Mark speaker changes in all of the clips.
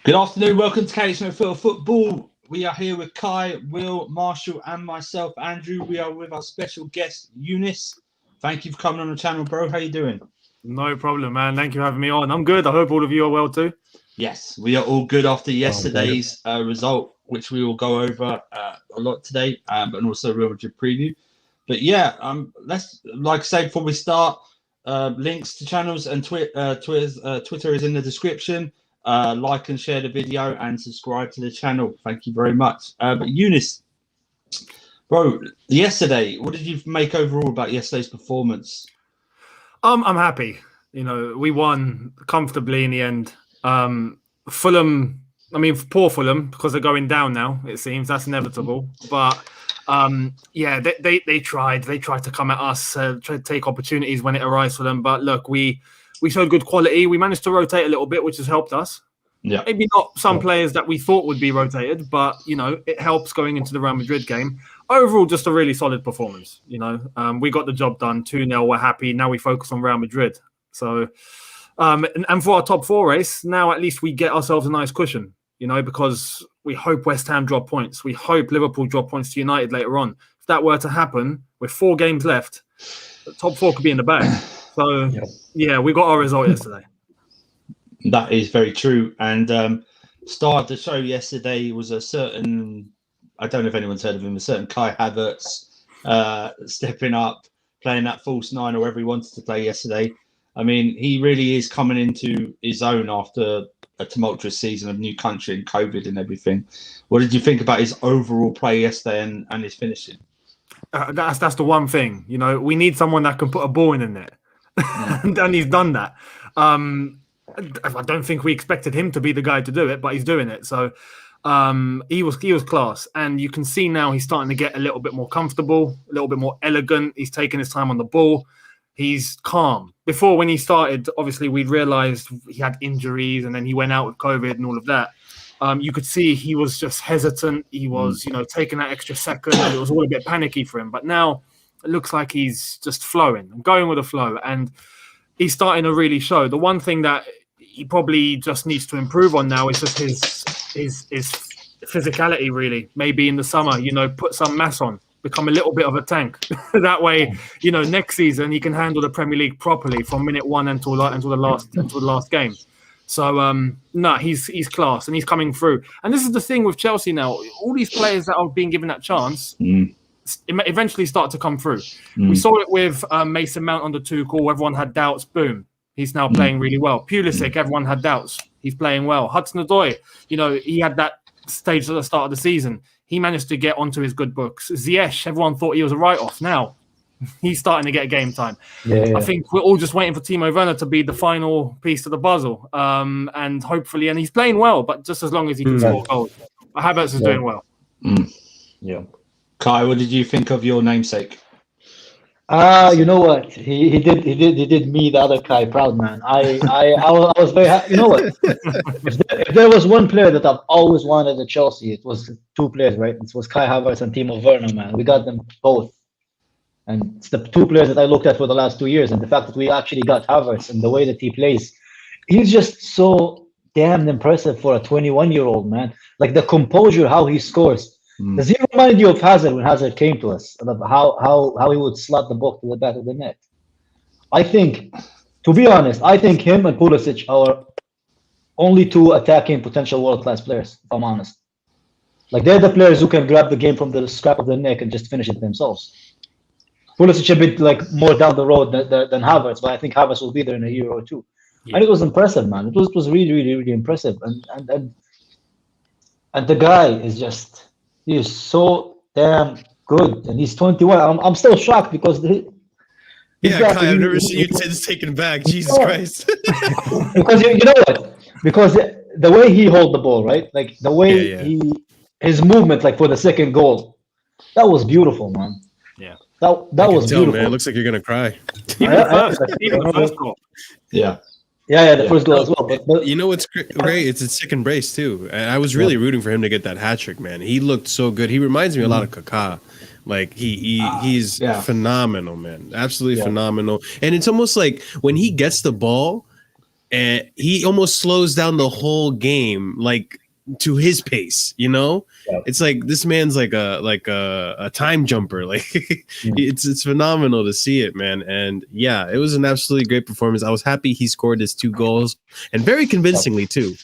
Speaker 1: Good afternoon. Welcome to KHNO Football. We are here with Kai, Will, Marshall, and myself, Andrew. We are with our special guest, Younes. Thank you for coming on the channel, bro. How you doing?
Speaker 2: No problem, man. Thank you for having me on. I'm good. I hope all of you are well too.
Speaker 1: Yes, we are all good after yesterday's result, which we will go over a lot today, but also Real Madrid preview. But yeah, let's, like I say before we start, links to channels and Twitter is in the description. Like and share the video and subscribe to the channel. Thank you very much. But Younes, bro, yesterday, what did you make overall about yesterday's performance?
Speaker 2: I'm happy. You know, we won comfortably in the end. Fulham, I mean, poor Fulham, because they're going down now, it seems. That's inevitable. But yeah, they tried. They tried to come at us, try to take opportunities when it arrives for them. But look, we showed good quality. We managed to rotate a little bit, which has helped us.
Speaker 1: Yeah,
Speaker 2: maybe not some players that we thought would be rotated, but you know, it helps going into the Real Madrid game. Overall, just a really solid performance. You know, we got the job done. 2-0. We're happy. Now we focus on Real Madrid. So, and for our top four race, now at least we get ourselves a nice cushion. You know, because we hope West Ham drop points. We hope Liverpool drop points to United later on. If that were to happen, with 4 games left, the top 4 could be in the bag. So, yeah, we got our result yesterday.
Speaker 1: That is very true. And star of the show yesterday was a certain, I don't know if anyone's heard of him, a certain Kai Havertz stepping up, playing that false 9 or wherever he wanted to play yesterday. I mean, he really is coming into his own after a tumultuous season of new country and COVID and everything. What did you think about his overall play yesterday and his finishing?
Speaker 2: That's the one thing. You know, we need someone that can put a ball in the net. And he's done that. I don't think we expected him to be the guy to do it, but he's doing it. So he was class. And you can see now he's starting to get a little bit more comfortable, a little bit more elegant. He's taking his time on the ball. He's calm. Before, when he started, obviously we realized he had injuries and then he went out with COVID and all of that. You could see he was just hesitant. He was, you know, taking that extra second. And it was all a bit panicky for him. But now it looks like he's just flowing and going with the flow. And he's starting to really show. The one thing that he probably just needs to improve on now is just his physicality, really. Maybe in the summer, you know, put some mass on, become a little bit of a tank. That way, you know, next season he can handle the Premier League properly from minute 1 until the last game. So no, he's class and he's coming through. And this is the thing with Chelsea now. All these players that are being given that chance eventually start to come through. We saw it with Mason Mount under Tuchel. Everyone had doubts. Boom. He's now playing really well. Pulisic, everyone had doubts. He's playing well. Hudson-Odoi, you know, he had that stage at the start of the season. He managed to get onto his good books. Ziyech, everyone thought he was a write-off. Now, he's starting to get game time. Yeah. I think we're all just waiting for Timo Werner to be the final piece to the puzzle. And hopefully, and he's playing well, but just as long as he can score goals. Havertz is doing well.
Speaker 1: Yeah. Kai, what did you think of your namesake?
Speaker 3: You know what? He did me, the other Kai, proud, man. I was very happy. You know what? If there was one player that I've always wanted at Chelsea, it was 2 players, right? It was Kai Havertz and Timo Werner, man. We got them both. And it's the 2 players that I looked at for the last 2 years. And the fact that we actually got Havertz and the way that he plays, he's just so damn impressive for a 21-year-old, man. Like the composure, how he scores. Does he remind you of Hazard when Hazard came to us? How he would slot the ball to the back of the net? I think, to be honest, I think him and Pulisic are only 2 attacking potential world-class players, if I'm honest. Like, they're the players who can grab the game from the scrap of the neck and just finish it themselves. Pulisic a bit like more down the road than Havertz, but I think Havertz will be there in a year or 2. Yeah. And it was impressive, man. It was really, really, really impressive. And the guy is just... He is so damn good, and he's 21. I'm still shocked because
Speaker 4: Kai, I've never seen you taken back. Jesus Christ!
Speaker 3: Because you know what? Because the way he hold the ball, right? Like the way his movement, like for the second goal, that was beautiful, man.
Speaker 2: Yeah,
Speaker 3: that was beautiful.
Speaker 4: Man, it looks like you're gonna cry.
Speaker 2: Even the first goal.
Speaker 3: Yeah. Yeah, the first goal as well. But
Speaker 4: you know what's great? It's a second brace too. And I was really rooting for him to get that hat trick, man. He looked so good. He reminds me a lot of Kaká. Like he's phenomenal, man. Absolutely phenomenal. And it's almost like when he gets the ball, and he almost slows down the whole game, like to his pace. You know, it's like this man's like a time jumper. Like it's phenomenal to see it, man. And yeah, it was an absolutely great performance. I was happy he scored his 2 goals, and very convincingly too.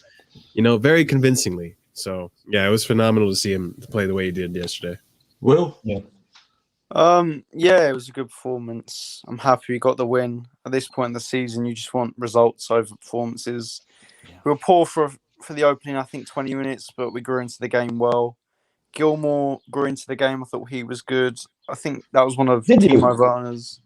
Speaker 4: You know, very convincingly. So yeah, it was phenomenal to see him play the way he did yesterday.
Speaker 1: Will?
Speaker 5: Yeah, it was a good performance. I'm happy we got the win. At this point in the season, you just want results over performances. We were poor for the opening, I think, 20 minutes, but we grew into the game well. Gilmore grew into the game. I thought he was good. I think that was one of Timo Werner's.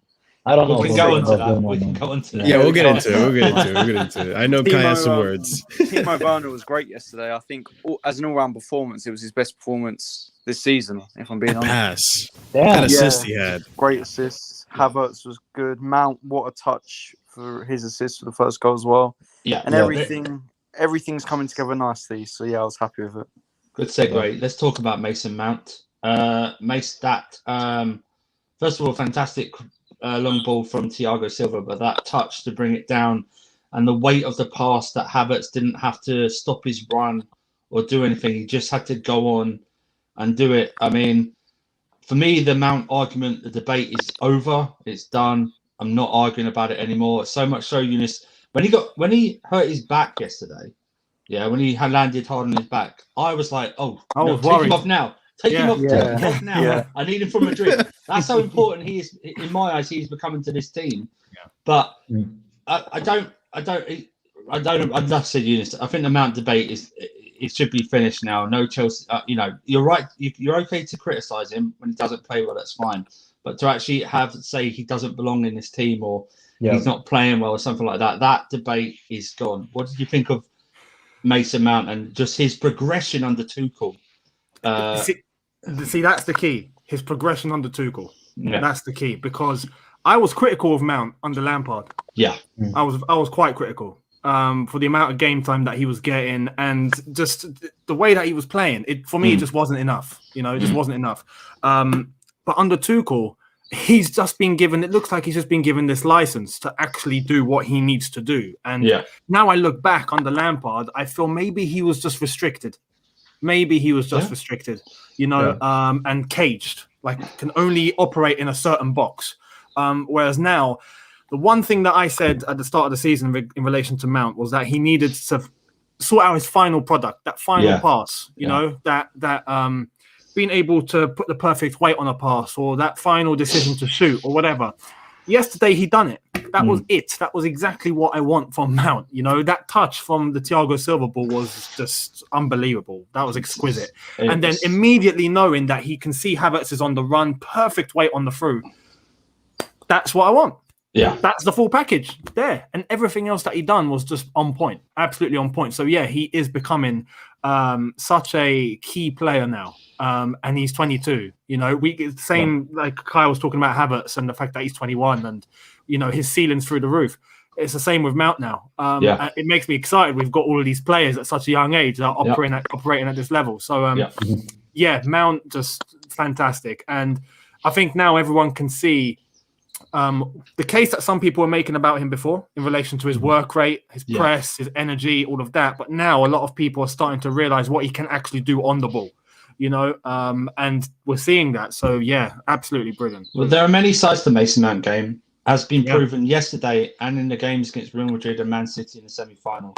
Speaker 3: I don't know.
Speaker 1: We can go into that. We can go into that.
Speaker 4: Yeah, we'll get into it. I know Kai has some words.
Speaker 5: Timo Werner was great yesterday. I think as an all-round performance, it was his best performance this season, if I'm being honest.
Speaker 4: Pass.
Speaker 3: Damn.
Speaker 4: That assist he had.
Speaker 5: Great assists. Havertz was good. Mount, what a touch for his assist for the first goal as well.
Speaker 1: Yeah.
Speaker 5: And everything's coming together nicely. So yeah, I was happy with it.
Speaker 1: Good segue. Let's talk about Mason Mount. First of all, fantastic long ball from Thiago Silva, but that touch to bring it down and the weight of the pass that Havertz didn't have to stop his run or do anything. He just had to go on and do it. I mean, for me, the Mount argument, the debate is over. It's done. I'm not arguing about it anymore. So much so, Younes, when he hurt his back yesterday, when he had landed hard on his back, I was like, take him off now. Take him off now.
Speaker 5: Yeah.
Speaker 1: I need him from Madrid. That's how important he is in my eyes. He's becoming to this team. Yeah. But I'd love to say Younes. I think the Mount debate it should be finished now. No Chelsea. You're right. You're okay to criticise him when he doesn't play well. That's fine. But to actually say he doesn't belong in this team or he's not playing well or something like that, that debate is gone. What did you think of Mason Mount and just his progression under Tuchel?
Speaker 2: See, that's the key. His progression under Tuchel. Yeah. That's the key, because I was critical of Mount under Lampard.
Speaker 1: Yeah,
Speaker 2: I was quite critical for the amount of game time that he was getting and just the way that he was playing. It just wasn't enough. It just wasn't enough. But under Tuchel, he's just been given. It looks like he's just been given this license to actually do what he needs to do. And now I look back under Lampard, I feel maybe he was just restricted. Restricted, and caged, like can only operate in a certain box. Whereas now, the one thing that I said at the start of the season in relation to Mount was that he needed to sort out his final product, that final pass, that being able to put the perfect weight on a pass or that final decision to shoot or whatever. Yesterday, he done it. That was it. That was exactly what I want from Mount. That touch from the Thiago Silva ball was just unbelievable. That was exquisite. And then immediately knowing that he can see Havertz is on the run, perfect weight on the through. That's what I want.
Speaker 1: Yeah.
Speaker 2: That's the full package there. And everything else that he done was just on point. Absolutely on point. So, yeah, he is becoming such a key player now. And he's 22. Like Kai was talking about Havertz and the fact that he's 21 and, his ceiling's through the roof. It's the same with Mount now. It makes me excited. We've got all of these players at such a young age that are operating at this level. So, Mount just fantastic. And I think now everyone can see the case that some people were making about him before in relation to his work rate, his press, his energy, all of that. But now a lot of people are starting to realize what he can actually do on the ball. And we're seeing that. So, yeah, absolutely brilliant.
Speaker 1: Well, there are many sides to the Mason Mount game, as been proven yesterday and in the games against Real Madrid and Man City in the semi-final.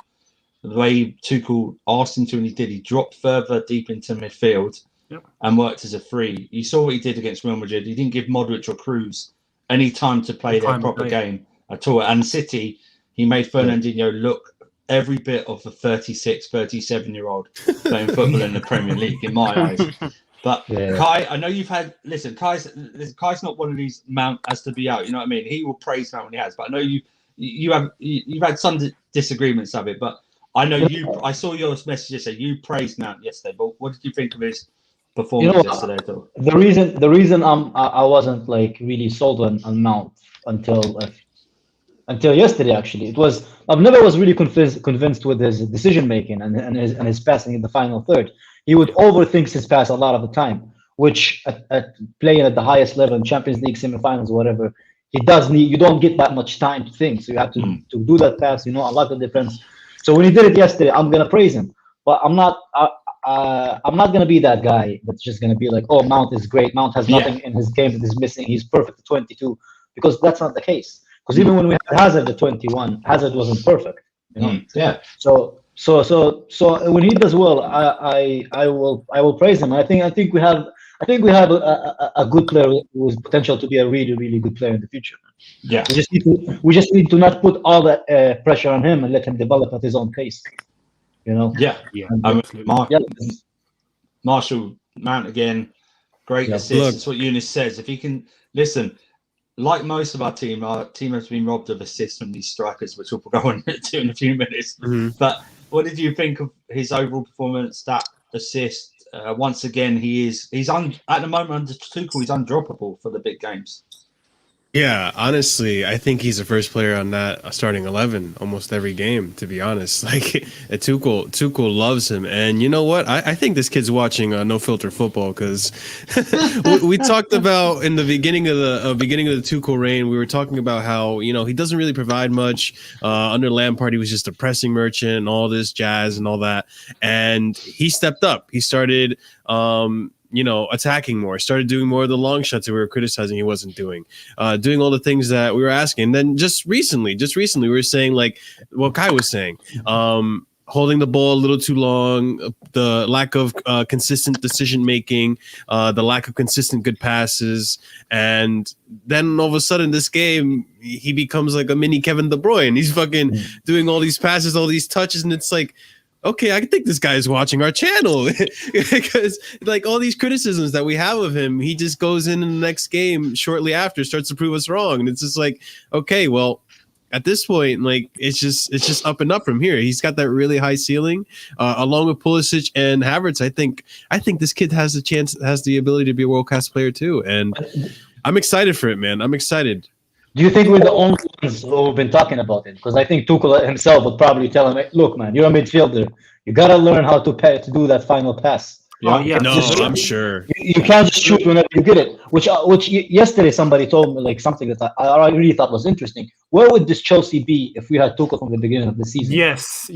Speaker 1: The way Tuchel asked him to, and he did. He dropped further deep into midfield and worked as a free. You saw what he did against Real Madrid. He didn't give Modric or Cruz any time to play their proper game at all. And City, he made Fernandinho look every bit of a 36, 37-year-old playing football in the Premier League, in my eyes. But Kai, I know you've had... Listen, Kai's not one of these Mount has to be out, you know what I mean? He will praise Mount when he has. But I know you've had some disagreements of it. But I know I saw your message yesterday. You praised Mount yesterday. But what did you think of his performance yesterday?
Speaker 3: The reason I wasn't like really sold on Mount until yesterday, actually, it was I've never was really convinced with his decision making and his passing in the final third. He would overthink his pass a lot of the time, which at playing at the highest level in Champions League semifinals or whatever, he does need. You don't get that much time to think, so you have to do that pass. Unlock the defense. So when he did it yesterday, I'm gonna praise him, but I'm not. I'm not gonna be that guy that's just gonna be like, oh, Mount is great. Mount has nothing in his game that is missing. He's perfect at 22, because that's not the case. Because even when we had Hazard at 21, Hazard wasn't perfect.
Speaker 1: Yeah.
Speaker 3: So when he does well, I will praise him. I think we have a good player with potential to be a really, really good player in the future.
Speaker 1: Yeah.
Speaker 3: We just need to not put all that pressure on him and let him develop at his own pace.
Speaker 1: Yeah. Marshall Mount again, great assist. It's what Younes says. If he can listen, like most of our team has been robbed of assists from these strikers, which we'll go on to in a few minutes. But what did you think of his overall performance? That assist, once again, he's at the moment under Tuchel, he's undroppable for the big games.
Speaker 4: Yeah, honestly, I think he's the first player on that starting 11 almost every game, to be honest. Like, Tuchel loves him. And you know what? I think this kid's watching No Filter Football, because we talked about in the beginning of the Tuchel reign, we were talking about how, he doesn't really provide much. Under Lampard, he was just a pressing merchant and all this jazz and all that. And he stepped up. He started attacking more, started doing more of the long shots that we were criticizing he wasn't doing, doing all the things that we were asking. And then just recently we were saying, like what Kai was saying, holding the ball a little too long, the lack of consistent decision making, the lack of consistent good passes. And then all of a sudden this game, he becomes like a mini Kevin De Bruyne. He's fucking doing all these passes, all these touches. And it's like, okay, I think this guy is watching our channel, because like all these criticisms that we have of him, he just goes in the next game shortly after, starts to prove us wrong. And it's just like, okay, well, at this point, like it's just up and up from here. He's got that really high ceiling, along with Pulisic and Havertz. I think this kid has the ability to be a world-class player too. And I'm excited for it, man. I'm excited.
Speaker 3: Do you think we're the only ones who have been talking about it? Because I think Tuchel himself would probably tell him, look, man, you're a midfielder. You got to learn how to do that final pass.
Speaker 4: No, I'm sure.
Speaker 3: You can't just shoot whenever you get it. Which yesterday somebody told me like something that I really thought was interesting. Where would this Chelsea be if we had Tuchel from the beginning of the season?
Speaker 2: Yes.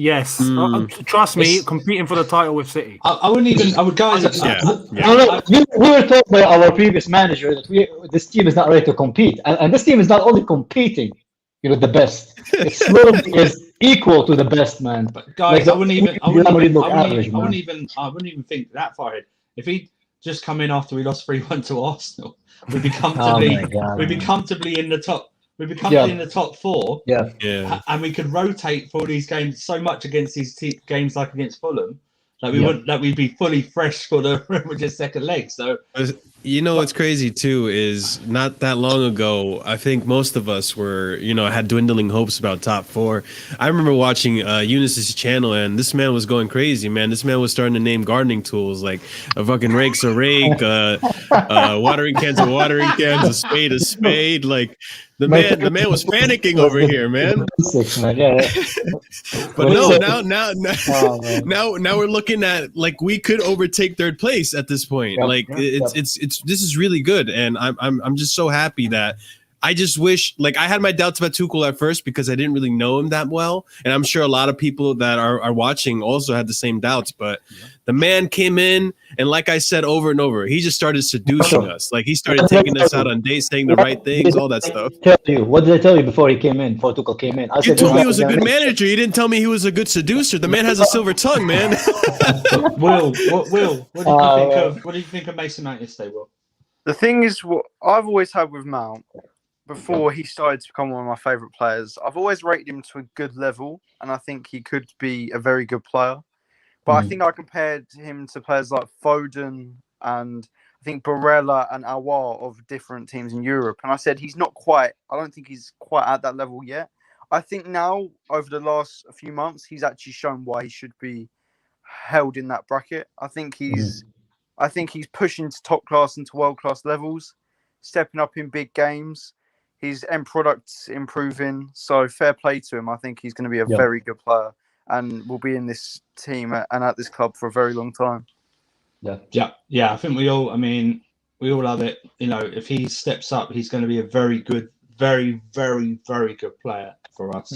Speaker 2: Trust me, competing for the title with City.
Speaker 1: I wouldn't even. I would go.
Speaker 3: We were told by our previous manager that this team is not ready to compete, and this team is not only competing, the best. It's literally is equal to the best, man.
Speaker 1: But guys, I wouldn't even think that far ahead. If he just come in after we lost 3-1 to Arsenal, we'd be comfortably in the top. We'd be comfortably in the top 4.
Speaker 3: Yeah.
Speaker 1: And we could rotate for these games so much against these games like against Fulham. We'd be fully fresh for the second leg. So
Speaker 4: what's crazy too is not that long ago, I think most of us were had dwindling hopes about top 4. I remember watching Younes' channel, and this man was going crazy, man. This man was starting to name gardening tools, like a fucking rake's a rake, watering can's a watering can, a spade. Like the man was panicking over here, man. But now we're looking at like we could overtake third place at this point. This is really good, and I'm just so happy that I just wish, like, I had my doubts about Tuchel at first because I didn't really know him that well, and I'm sure a lot of people that are watching also had the same doubts. But the man came in, and like I said over and over, he just started seducing us. Like he started taking us out on dates, saying the right things, all that stuff.
Speaker 3: What did I tell you before Tuchel came in?
Speaker 4: You told me he was a good manager. You didn't tell me he was a good seducer. The man has a silver tongue, man.
Speaker 1: Will, what do you think of Mason Mount yesterday, Will?
Speaker 5: The thing is, what I've always had with Mount, before he started to become one of my favourite players, I've always rated him to a good level, and I think he could be a very good player. But I think I compared him to players like Foden and I think Barella and Aouar of different teams in Europe. And I said I don't think he's quite at that level yet. I think now, over the last few months, he's actually shown why he should be held in that bracket. I think he's pushing to top class and to world class levels, stepping up in big games. His end product's improving, so fair play to him. I think he's going to be a very good player and will be in this team and at this club for a very long time.
Speaker 1: Yeah. I think we all love it. If he steps up, he's going to be a very good very, very, very good player for us.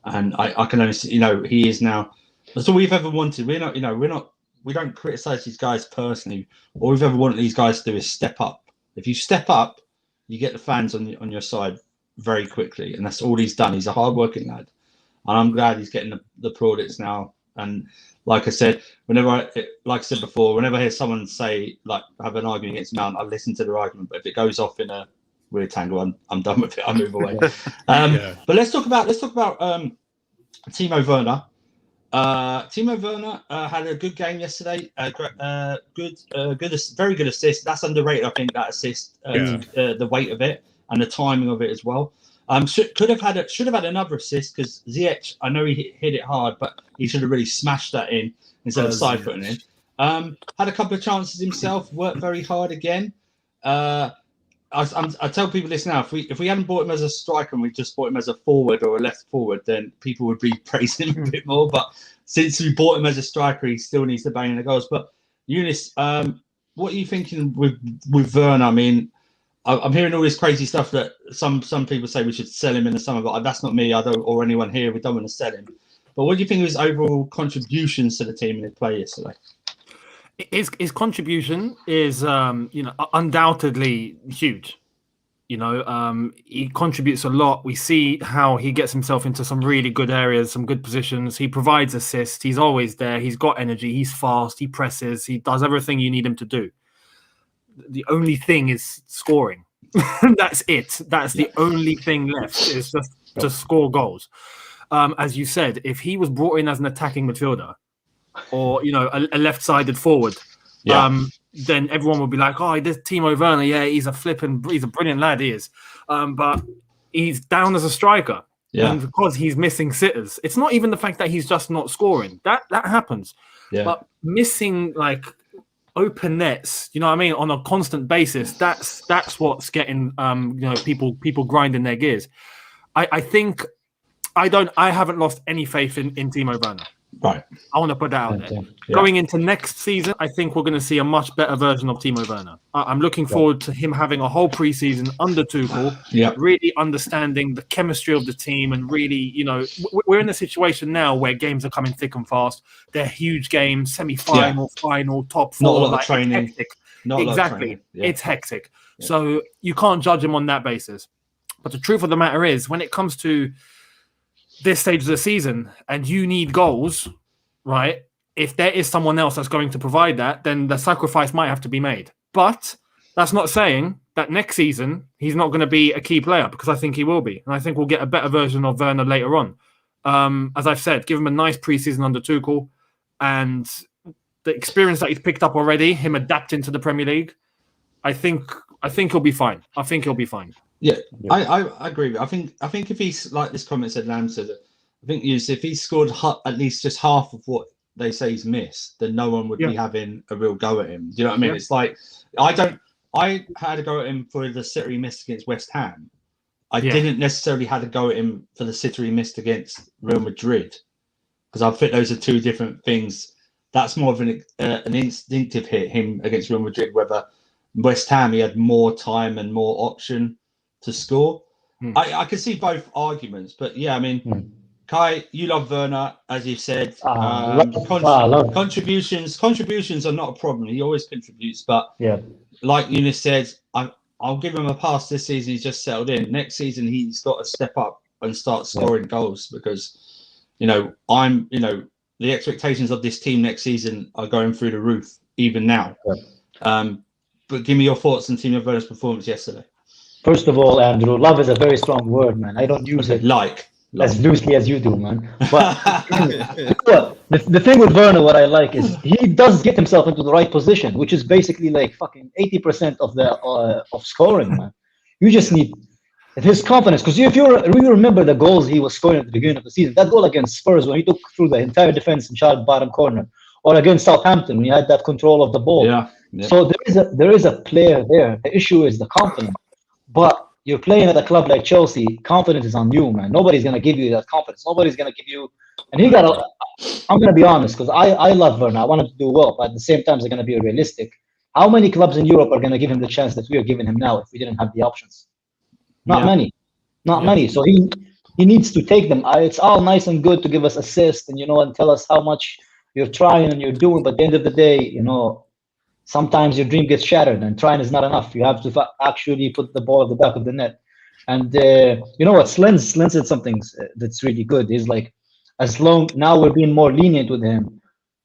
Speaker 1: And I can only see, he is now. That's all we've ever wanted. We don't criticize these guys personally. All we've ever wanted these guys to do is step up. If you step up, you get the fans on your side very quickly, and that's all he's done. He's a hard-working lad, and I'm glad he's getting the plaudits now. And like I said, whenever I hear someone say have an argument against Mount, I listen to their argument. But if it goes off in a weird tangle, I'm done with it. I move away. But let's talk about Timo Werner. Timo Werner had a good game yesterday. Very good assist. That's underrated, I think, that assist. The weight of it and the timing of it as well. Should have had another assist because Ziyech, I know he hit it hard, but he should have really smashed that in instead of side footing in. Had a couple of chances himself. Worked very hard again. I tell people this now: if we hadn't bought him as a striker and we just bought him as a forward or a left forward, then people would be praising him a bit more. But since we bought him as a striker, he still needs to bang in the goals. But Younes, what are you thinking with Werner? I mean, I'm hearing all this crazy stuff that some people say we should sell him in the summer, but that's not me. I don't, or anyone here. We don't want to sell him. But what do you think of his overall contributions to the team in his play yesterday?
Speaker 2: His contribution is, undoubtedly huge. He contributes a lot. We see how he gets himself into some really good areas, some good positions. He provides assists. He's always there. He's got energy. He's fast. He presses. He does everything you need him to do. The only thing is scoring. That's it. That's the only thing left is just to score goals. As you said, if he was brought in as an attacking midfielder or, a left-sided forward, then everyone would be like, oh, this Timo Werner, he's a brilliant lad, he is. But he's down as a striker. Yeah. And because he's missing sitters. It's not even the fact that he's just not scoring. That happens. Yeah. But missing, open nets, on a constant basis, that's what's getting people grinding their gears. I think I haven't lost any faith in Timo Werner.
Speaker 1: Right.
Speaker 2: I want to put that out there. Yeah. Going into next season, I think we're going to see a much better version of Timo Werner. I'm looking forward to him having a whole preseason under Tuchel, really understanding the chemistry of the team, and really, we're in a situation now where games are coming thick and fast. They're huge games, semi-final, final, top four.
Speaker 1: Not a lot of training.
Speaker 2: Hectic. Exactly. It's hectic. Yeah. So you can't judge him on that basis. But the truth of the matter is, when it comes to this stage of the season and you need goals, right? If there is someone else that's going to provide that, then the sacrifice might have to be made. But that's not saying that next season he's not going to be a key player, because I think he will be. And I think we'll get a better version of Werner later on. As I've said, give him a nice preseason under Tuchel, and the experience that he's picked up already, him adapting to the Premier League, I think he'll be fine. Yeah,
Speaker 1: I agree. I think if he's like this comment said, Lamb said, I think if he scored at least just half of what they say he's missed, then no one would be having a real go at him. Do you know what I mean? It's like I had a go at him for the sitter he missed against West Ham. I didn't necessarily have a go at him for the sitter he missed against Real Madrid, because I think those are two different things. That's more of an instinctive hit, him against Real Madrid. Whether West Ham, he had more time and more option to score. I can see both arguments, but Kai, you love Werner, as you said. Contributions are not a problem. He always contributes, but like Younes said, I'll give him a pass this season. He's just settled in. Next season, he's got to step up and start scoring goals, because the expectations of this team next season are going through the roof even now. But give me your thoughts on Timo Werner's performance yesterday.
Speaker 3: First of all, Andrew, love is a very strong word, man. I don't use it as loosely as you do, man. But the thing with Werner, what I like is he does get himself into the right position, which is basically like fucking 80% of the of scoring, man. You just need his confidence, because if you remember the goals he was scoring at the beginning of the season, that goal against Spurs when he took through the entire defense and shot bottom corner, or against Southampton when he had that control of the ball. So there is a player there. The issue is the confidence. But you're playing at a club like Chelsea, confidence is on you, man. Nobody's going to give you that confidence. Nobody's going to give you... And I'm going to be honest, because I love Werner. I want him to do well, but at the same time, they're going to be realistic. How many clubs in Europe are going to give him the chance that we are giving him now if we didn't have the options? Not many. not many. So he needs to take them. It's all nice and good to give us assists and and tell us how much you're trying and you're doing, but at the end of the day, sometimes your dream gets shattered, and trying is not enough. You have to actually put the ball at the back of the net. And you know what? Slendz said something that's really good. He's like, now we're being more lenient with him.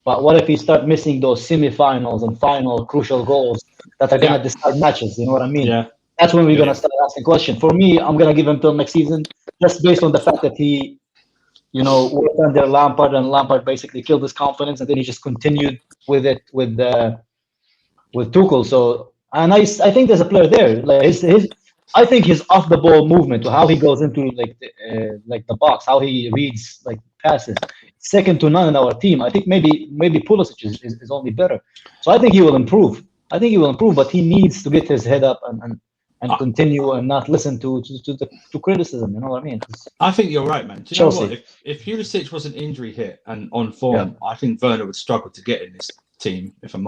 Speaker 3: But what if he start missing those semifinals and final crucial goals that are gonna decide matches? You know what I mean?
Speaker 1: Yeah.
Speaker 3: That's when we're gonna start asking questions. For me, I'm gonna give him till next season, just based on the fact that he, worked under Lampard, and Lampard basically killed his confidence, and then he just continued with it with Tuchel. So, and I think there's a player there. Like I think his off the ball movement, to how he goes into like the box, how he reads like passes, second to none in our team. I think maybe Pulisic is only better. So I think he will improve. But he needs to get his head up and continue and not listen to criticism. You know what I mean?
Speaker 1: I think you're right, man. Do you know what? If Pulisic was an injury hit and on form, I think Werner would struggle to get in this team. If I'm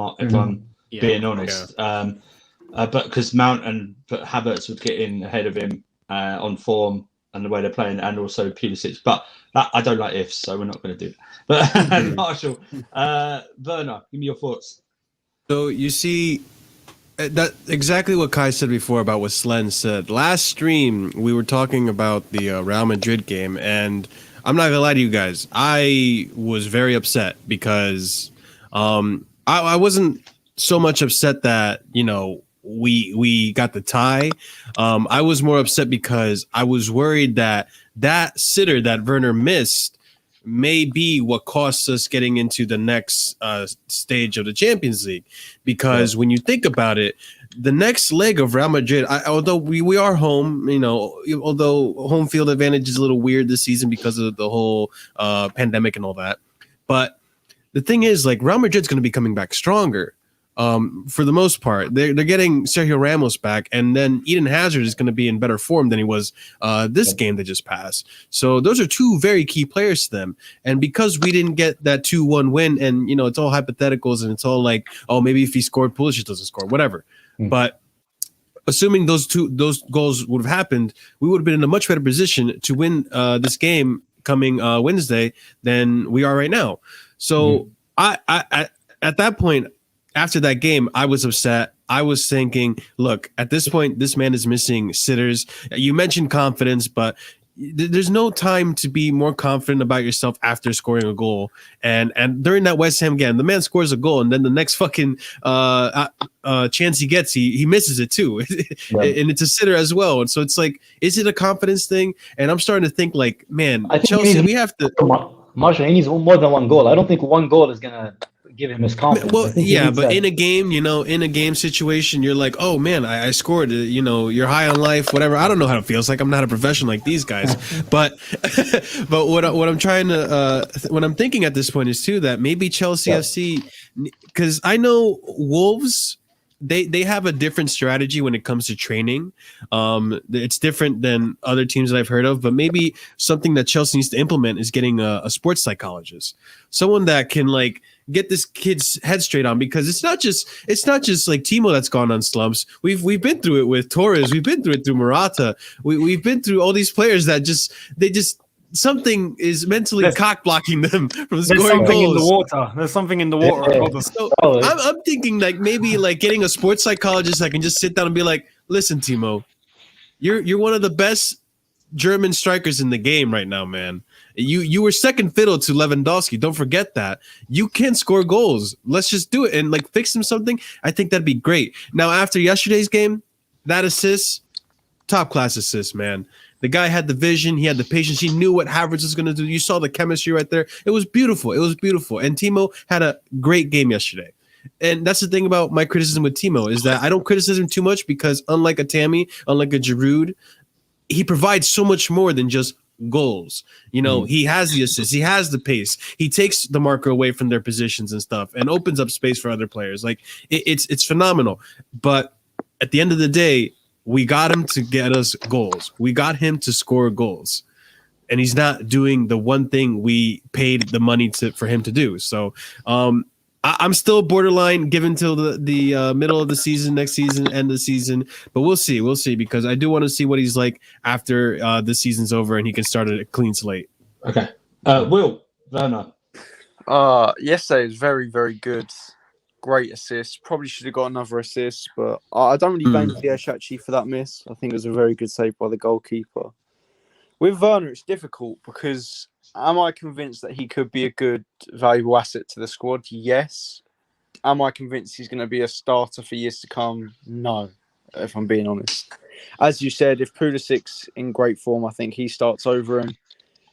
Speaker 1: being honest, but because Mount and Havertz would get in ahead of him on form and the way they're playing, and also Pulisic. But I don't like ifs, so we're not going to do that. But Marshall, Werner, give me your thoughts.
Speaker 4: So you see, that exactly what Kai said before about what Slendz said. Last stream, we were talking about the Real Madrid game, and I'm not gonna lie to you guys, I was very upset because I wasn't so much upset that we got the tie. I was more upset because I was worried that sitter that Werner missed may be what costs us getting into the next stage of the Champions League. Because when you think about it, the next leg of Real Madrid, although we are home, although home field advantage is a little weird this season because of the whole pandemic and all that. But the thing is, like, Real Madrid's going to be coming back stronger. For the most part, they're getting Sergio Ramos back, and then Eden Hazard is going to be in better form than he was this game that just passed. So those are two very key players to them. And because we didn't get that 2-1 win, and it's all hypotheticals, and it's all like, oh, maybe if he scored, Pulisic doesn't score, whatever. But assuming those goals would have happened, we would have been in a much better position to win this game coming Wednesday than we are right now. So I at that point, after that game, I was upset. I was thinking, look, at this point, this man is missing sitters. You mentioned confidence, but there's no time to be more confident about yourself after scoring a goal. And during that West Ham game, the man scores a goal, and then the next fucking chance he gets, he misses it too. And it's a sitter as well. And so it's like, is it a confidence thing? And I'm starting to think, like, man, Chelsea, we have to...
Speaker 3: Marshall, he needs more than one goal. I don't think one goal is going to give him his confidence.
Speaker 4: Well, yeah, but in a game, in a game situation, you're like, oh man, I scored. You're high on life, whatever. I don't know how it feels like. I'm not a professional like these guys, but what I'm trying to what I'm thinking at this point is too that maybe Chelsea FC, because I know Wolves. They have a different strategy when it comes to training. It's different than other teams that I've heard of, but maybe something that Chelsea needs to implement is getting a sports psychologist, someone that can like get this kid's head straight on, because it's not just like Timo that's gone on slumps. We've been through it with Torres. We've been through it through Morata. We've been through all these players that they just something is mentally cock blocking them from scoring goals.
Speaker 2: There's something in the water.
Speaker 4: So I'm thinking like maybe like getting a sports psychologist that can just sit down and be like, listen, Timo, you're one of the best German strikers in the game right now, man. You were second fiddle to Lewandowski. Don't forget that. You can score goals. Let's just do it and like fix him something. I think that'd be great. Now, after yesterday's game, that assist, top class assist, man. The guy had the vision. He had the patience. He knew what Havertz was going to do. You saw the chemistry right there. It was beautiful. And Timo had a great game yesterday. And that's the thing about my criticism with Timo is that I don't criticize him too much because unlike a Tammy, unlike a Giroud, he provides so much more than just goals. He has the assists. He has the pace. He takes the marker away from their positions and stuff and opens up space for other players. Like it's phenomenal. But at the end of the day, we got him to get us goals. We got him to score goals. And he's not doing the one thing we paid the money for him to do. So I'm still borderline given till the middle of the season, next season, end of the season. But we'll see. We'll see, because I do want to see what he's like after the season's over and he can start at a clean slate.
Speaker 1: Okay. Will Werner.
Speaker 5: Yesterday was very, very good. Great assist. Probably should have got another assist, but I don't really blame Ziyech actually for that miss. I think it was a very good save by the goalkeeper. With Werner, it's difficult because am I convinced that he could be a good, valuable asset to the squad? Yes. Am I convinced he's going to be a starter for years to come? No, if I'm being honest. As you said, if Pulisic's in great form, I think he starts over him.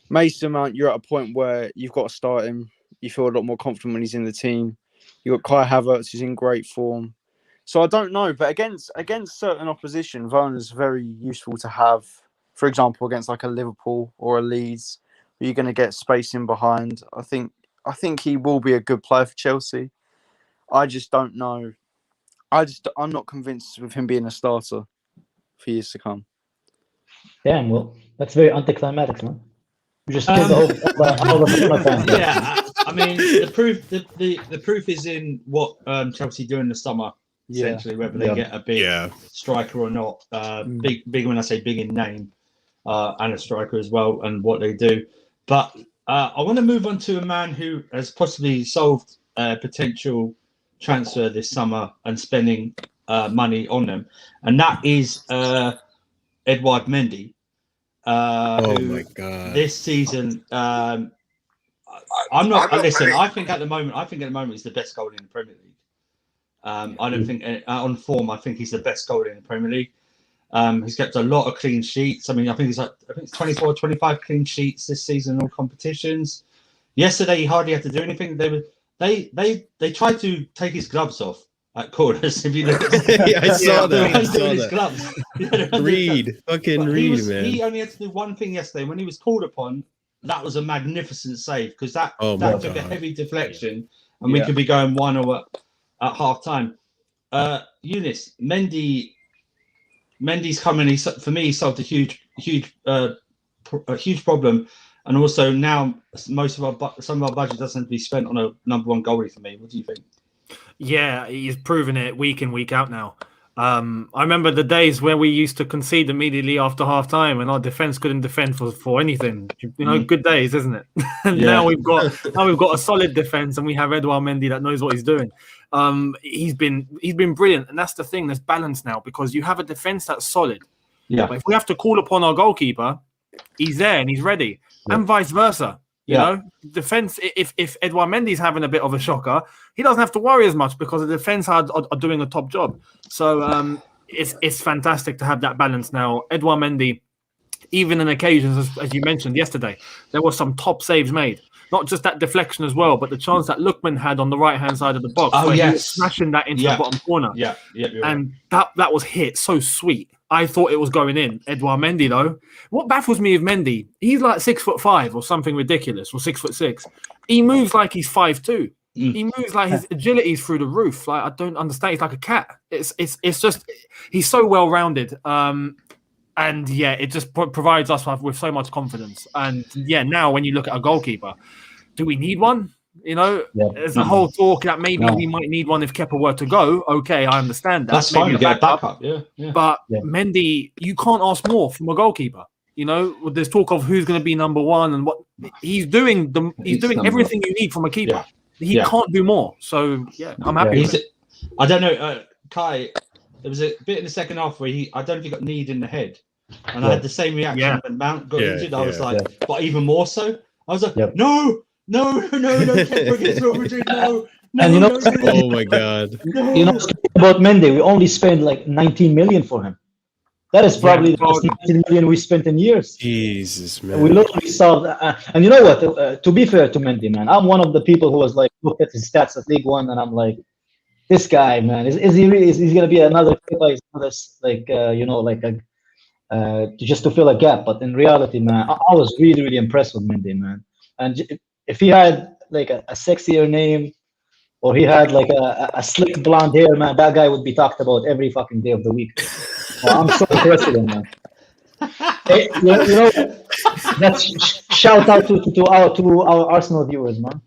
Speaker 5: Mason Mount, you're at a point where you've got to start him. You feel a lot more confident when he's in the team. You've got Kai Havertz, who's in great form. So I don't know, but against certain opposition, Werner's very useful to have. For example, against like a Liverpool or a Leeds, where you're going to get space in behind. I think he will be a good player for Chelsea. I just don't know. I'm not convinced with him being a starter for years to come.
Speaker 3: Damn, well, that's very anticlimactic, man. You just killed the fans.
Speaker 1: Yeah, I mean, the proof is in what Chelsea do in the summer. Essentially, whether they get a big striker or not. Big when I say big in name, and a striker as well, and what they do. But I want to move on to a man who has possibly solved a potential transfer this summer and spending money on them, and that is Eduard Mendy.
Speaker 4: Oh my God!
Speaker 1: This season, I'm not. Listen, I think at the moment he's the best goalie in the Premier League. I don't think on form. I think he's the best goalie in the Premier League. He's kept a lot of clean sheets. I mean, I think it's 24, 25 clean sheets this season in all competitions. Yesterday, he hardly had to do anything. They tried to take his gloves off at corners. If you look at
Speaker 4: I saw that.
Speaker 1: His gloves.
Speaker 4: Reed, man.
Speaker 1: He only had to do one thing yesterday. When he was called upon, that was a magnificent save because that took a heavy deflection, and we could be going 1-0 at half time. Younes, Mendy's coming. For me, he solved a huge problem, and also now some of our budget doesn't be spent on a number one goalie for me. What do you think?
Speaker 2: Yeah, he's proven it week in, week out now. I remember the days where we used to concede immediately after half time and our defense couldn't defend for anything. You know, good days, isn't it? And now we've got a solid defense and we have Eduard Mendy that knows what he's doing. He's been brilliant, and that's the thing. There's balance now because you have a defense that's solid. Yeah. But if we have to call upon our goalkeeper, he's there and he's ready, and vice versa. You know, defense. If Eduard Mendy's having a bit of a shocker, he doesn't have to worry as much because the defense are doing a top job. So it's fantastic to have that balance now. Eduard Mendy, even in occasions as you mentioned yesterday, there were some top saves made. Not just that deflection as well, but the chance that Lookman had on the right-hand side of the box. He was smashing that into the bottom corner. And that was hit so sweet. I thought it was going in. Eduard Mendy, though. What baffles me with Mendy, he's like 6'5" or something ridiculous, or 6'6". He moves like he's 5'2". He moves like his agility's through the roof. Like, I don't understand. He's like a cat. It's just, he's so well-rounded. And it just provides us with so much confidence. And now when you look at a goalkeeper, do we need one? You know, there's a whole talk that maybe we might need one if Kepa were to go. Okay, I understand that.
Speaker 1: That's fine. You get a backup.
Speaker 2: But Mendy, you can't ask more from a goalkeeper. You know, there's talk of who's going to be number one and what he's doing. He's doing everything you need from a keeper. He can't do more. So I'm happy.
Speaker 1: I don't know, Kai. There was a bit in the second half where I don't know if he got kneed in the head, and I had the same reaction when Mount got injured. I was like, but even more so. I was like, no, Kepa against Real Madrid, no.
Speaker 3: And you know,
Speaker 4: oh my God.
Speaker 3: You know, about Mendy, we only spent like 19 million for him. That is probably the most 19 million we spent in years.
Speaker 4: Jesus, man.
Speaker 3: We literally solved. And you know what? To be fair to Mendy, man, I'm one of the people who was like, look at his stats at League One, and I'm like, this guy, man, is he really? Is he gonna be another just to fill a gap? But in reality, man, I was really, really impressed with Mendy, man. And if he had like a sexier name, or he had like a slick blonde hair, man, that guy would be talked about every fucking day of the week. I'm so impressed with him, man. Hey, you know, that's shout out to our Arsenal viewers, man.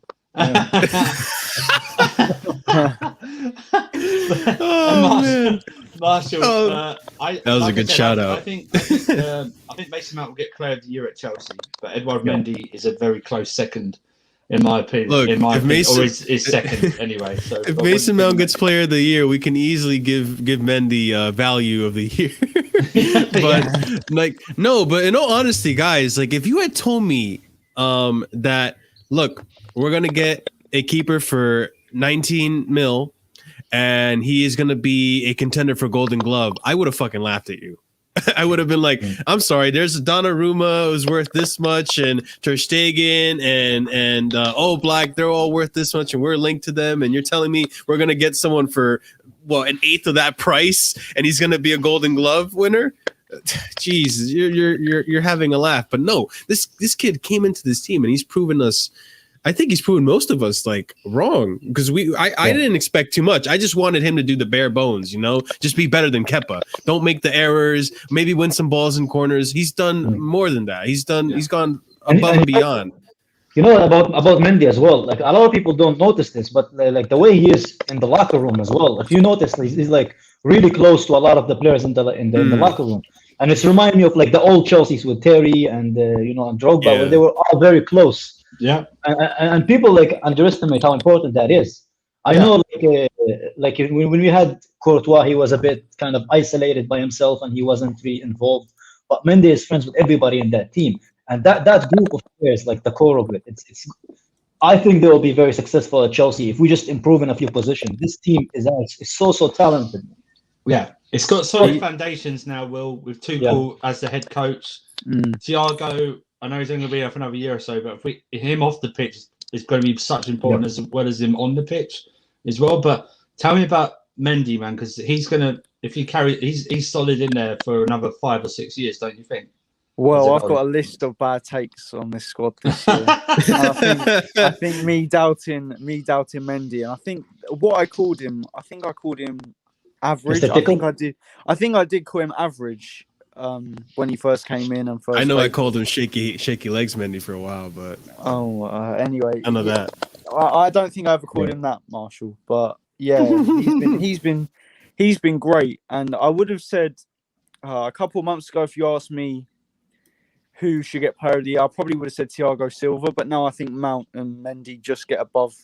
Speaker 4: Man.
Speaker 1: Marshall,
Speaker 4: That was a good shout out.
Speaker 1: I think Mason Mount will get Player of the Year at Chelsea, but Eduard Mendy is a very close second, in my opinion.
Speaker 4: Look,
Speaker 1: or
Speaker 4: Mason
Speaker 1: is second anyway. So
Speaker 4: if Mason Mount gets Player of the Year, we can easily give Mendy Value of the Year. But but in all honesty, guys, like if you had told me that look, we're gonna get a keeper for 19 mil and he is gonna be a contender for Golden Glove, I would have fucking laughed at you. I would have been like, I'm sorry, there's Donnarumma who's worth this much, and Ter Stegen and Black, they're all worth this much, and we're linked to them, and you're telling me we're gonna get someone for an eighth of that price, and he's gonna be a Golden Glove winner? Jeez, you're having a laugh. But no, this kid came into this team and he's proven us. I think he's proven most of us like wrong, because I didn't expect too much. I just wanted him to do the bare bones, just be better than Kepa. Don't make the errors. Maybe win some balls in corners. He's done more than that. He's gone above and beyond.
Speaker 3: About Mendy as well. Like a lot of people don't notice this, but like the way he is in the locker room as well. If you notice, he's like really close to a lot of the players in the locker room, and it's reminding me of like the old Chelsea's with Terry and and Drogba, where they were all very close.
Speaker 1: Yeah,
Speaker 3: and people like underestimate how important that is. I know, like when we had Courtois, he was a bit kind of isolated by himself and he wasn't really involved. But Mendy is friends with everybody in that team, and that group of players, like the core of it, it's. I think they will be very successful at Chelsea if we just improve in a few positions. This team is so talented.
Speaker 1: Yeah, it's got solid foundations now, Will, with Tuchel as the head coach. Thiago, I know he's only going to be there for another year or so, but him off the pitch is going to be such important as well as him on the pitch as well. But tell me about Mendy, man, because he's going to, if he he's solid in there for another 5 or 6 years, don't you think?
Speaker 5: Well, I've got a list of bad takes on this squad this year. I think me doubting Mendy, and I think I called him average. I think I did call him average when he first came in and first.
Speaker 4: I know I called him shaky legs Mendy for a while, but
Speaker 5: anyway,
Speaker 4: I know that.
Speaker 5: I don't think I ever called him that, Marshall. But yeah, he's been great, and I would have said a couple of months ago, if you asked me who should get Player of the Year, I probably would have said Thiago Silva. But now I think Mount and Mendy just get above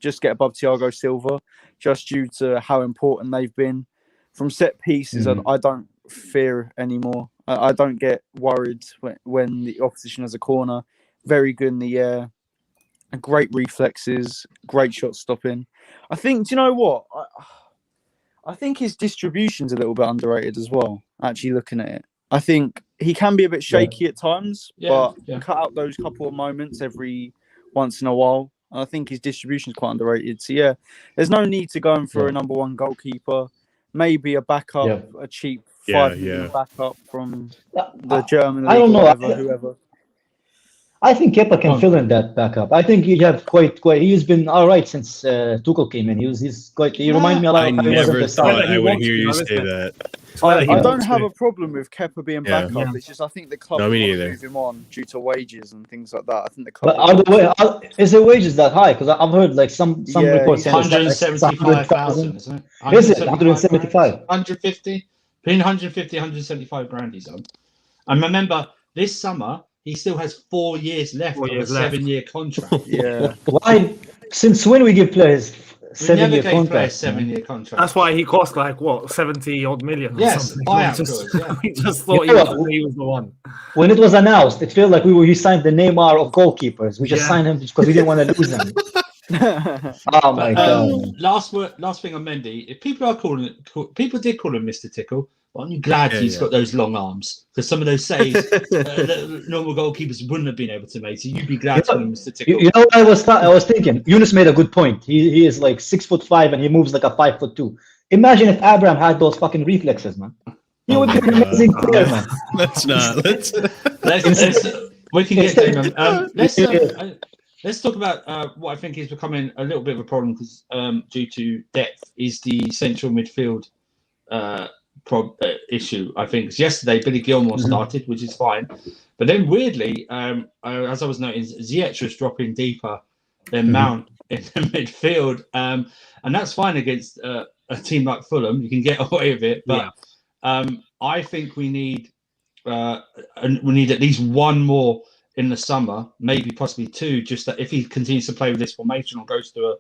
Speaker 5: Thiago Silva, just due to how important they've been from set pieces. I don't fear anymore. I don't get worried when the opposition has a corner. Very good in the air, great reflexes, great shot stopping. I think, do you know what? I think his distribution's a little bit underrated as well, actually looking at it. I think he can be a bit shaky at times, but cut out those couple of moments every once in a while. I think his distribution is quite underrated. So yeah, there's no need to go in for a number one goalkeeper. Maybe a backup, a cheap 5 million backup from the German league,
Speaker 3: I don't know.
Speaker 5: Whoever.
Speaker 3: I think Kepa can fill in that backup. I think you have quite. He's been all right since Tuchel came in. He's quite. He reminds me a lot.
Speaker 4: I never thought I would hear you say that.
Speaker 5: I don't have a problem with Kepa being backup. It's just I think the club will move him on due to wages and things like that. I think the club.
Speaker 3: But is the wages that high? Because I've heard like some reports saying
Speaker 1: 175,000, isn't it?
Speaker 3: Is it 175?
Speaker 1: 150, between 150 and 175 grand he's on. And remember, this summer he still has 4 years left of a 7-year contract.
Speaker 5: Yeah.
Speaker 3: Why? Since when we give players 7-year contract?
Speaker 1: 7-year contract.
Speaker 2: That's why he cost like 70 odd million. Or something. We just thought he was the one.
Speaker 3: When it was announced, it felt like we signed the Neymar of goalkeepers. We just signed him because we didn't want to lose him. Oh my god!
Speaker 1: Last thing on Mendy. If people did call him Mr. Tickle. Aren't you glad he's got those long arms? Because some of those saves normal goalkeepers wouldn't have been able to make. So you'd be glad to him, Mr. Tickle.
Speaker 3: You know what I was thinking? Younes made a good point. He is like 6'5" and he moves like a 5'2". Imagine if Abraham had those fucking reflexes, man. He would be an amazing player, man.
Speaker 4: Let's
Speaker 1: we can get to him. Let's talk about what I think is becoming a little bit of a problem because due to depth is the central midfield issue. I think yesterday Billy Gilmore started, which is fine, but then weirdly, as I was noting, Ziyech was dropping deeper then Mount in the midfield, and that's fine against a team like Fulham. You can get away with it, but I think we need at least one more in the summer, maybe possibly two. Just that if he continues to play with this formation or goes to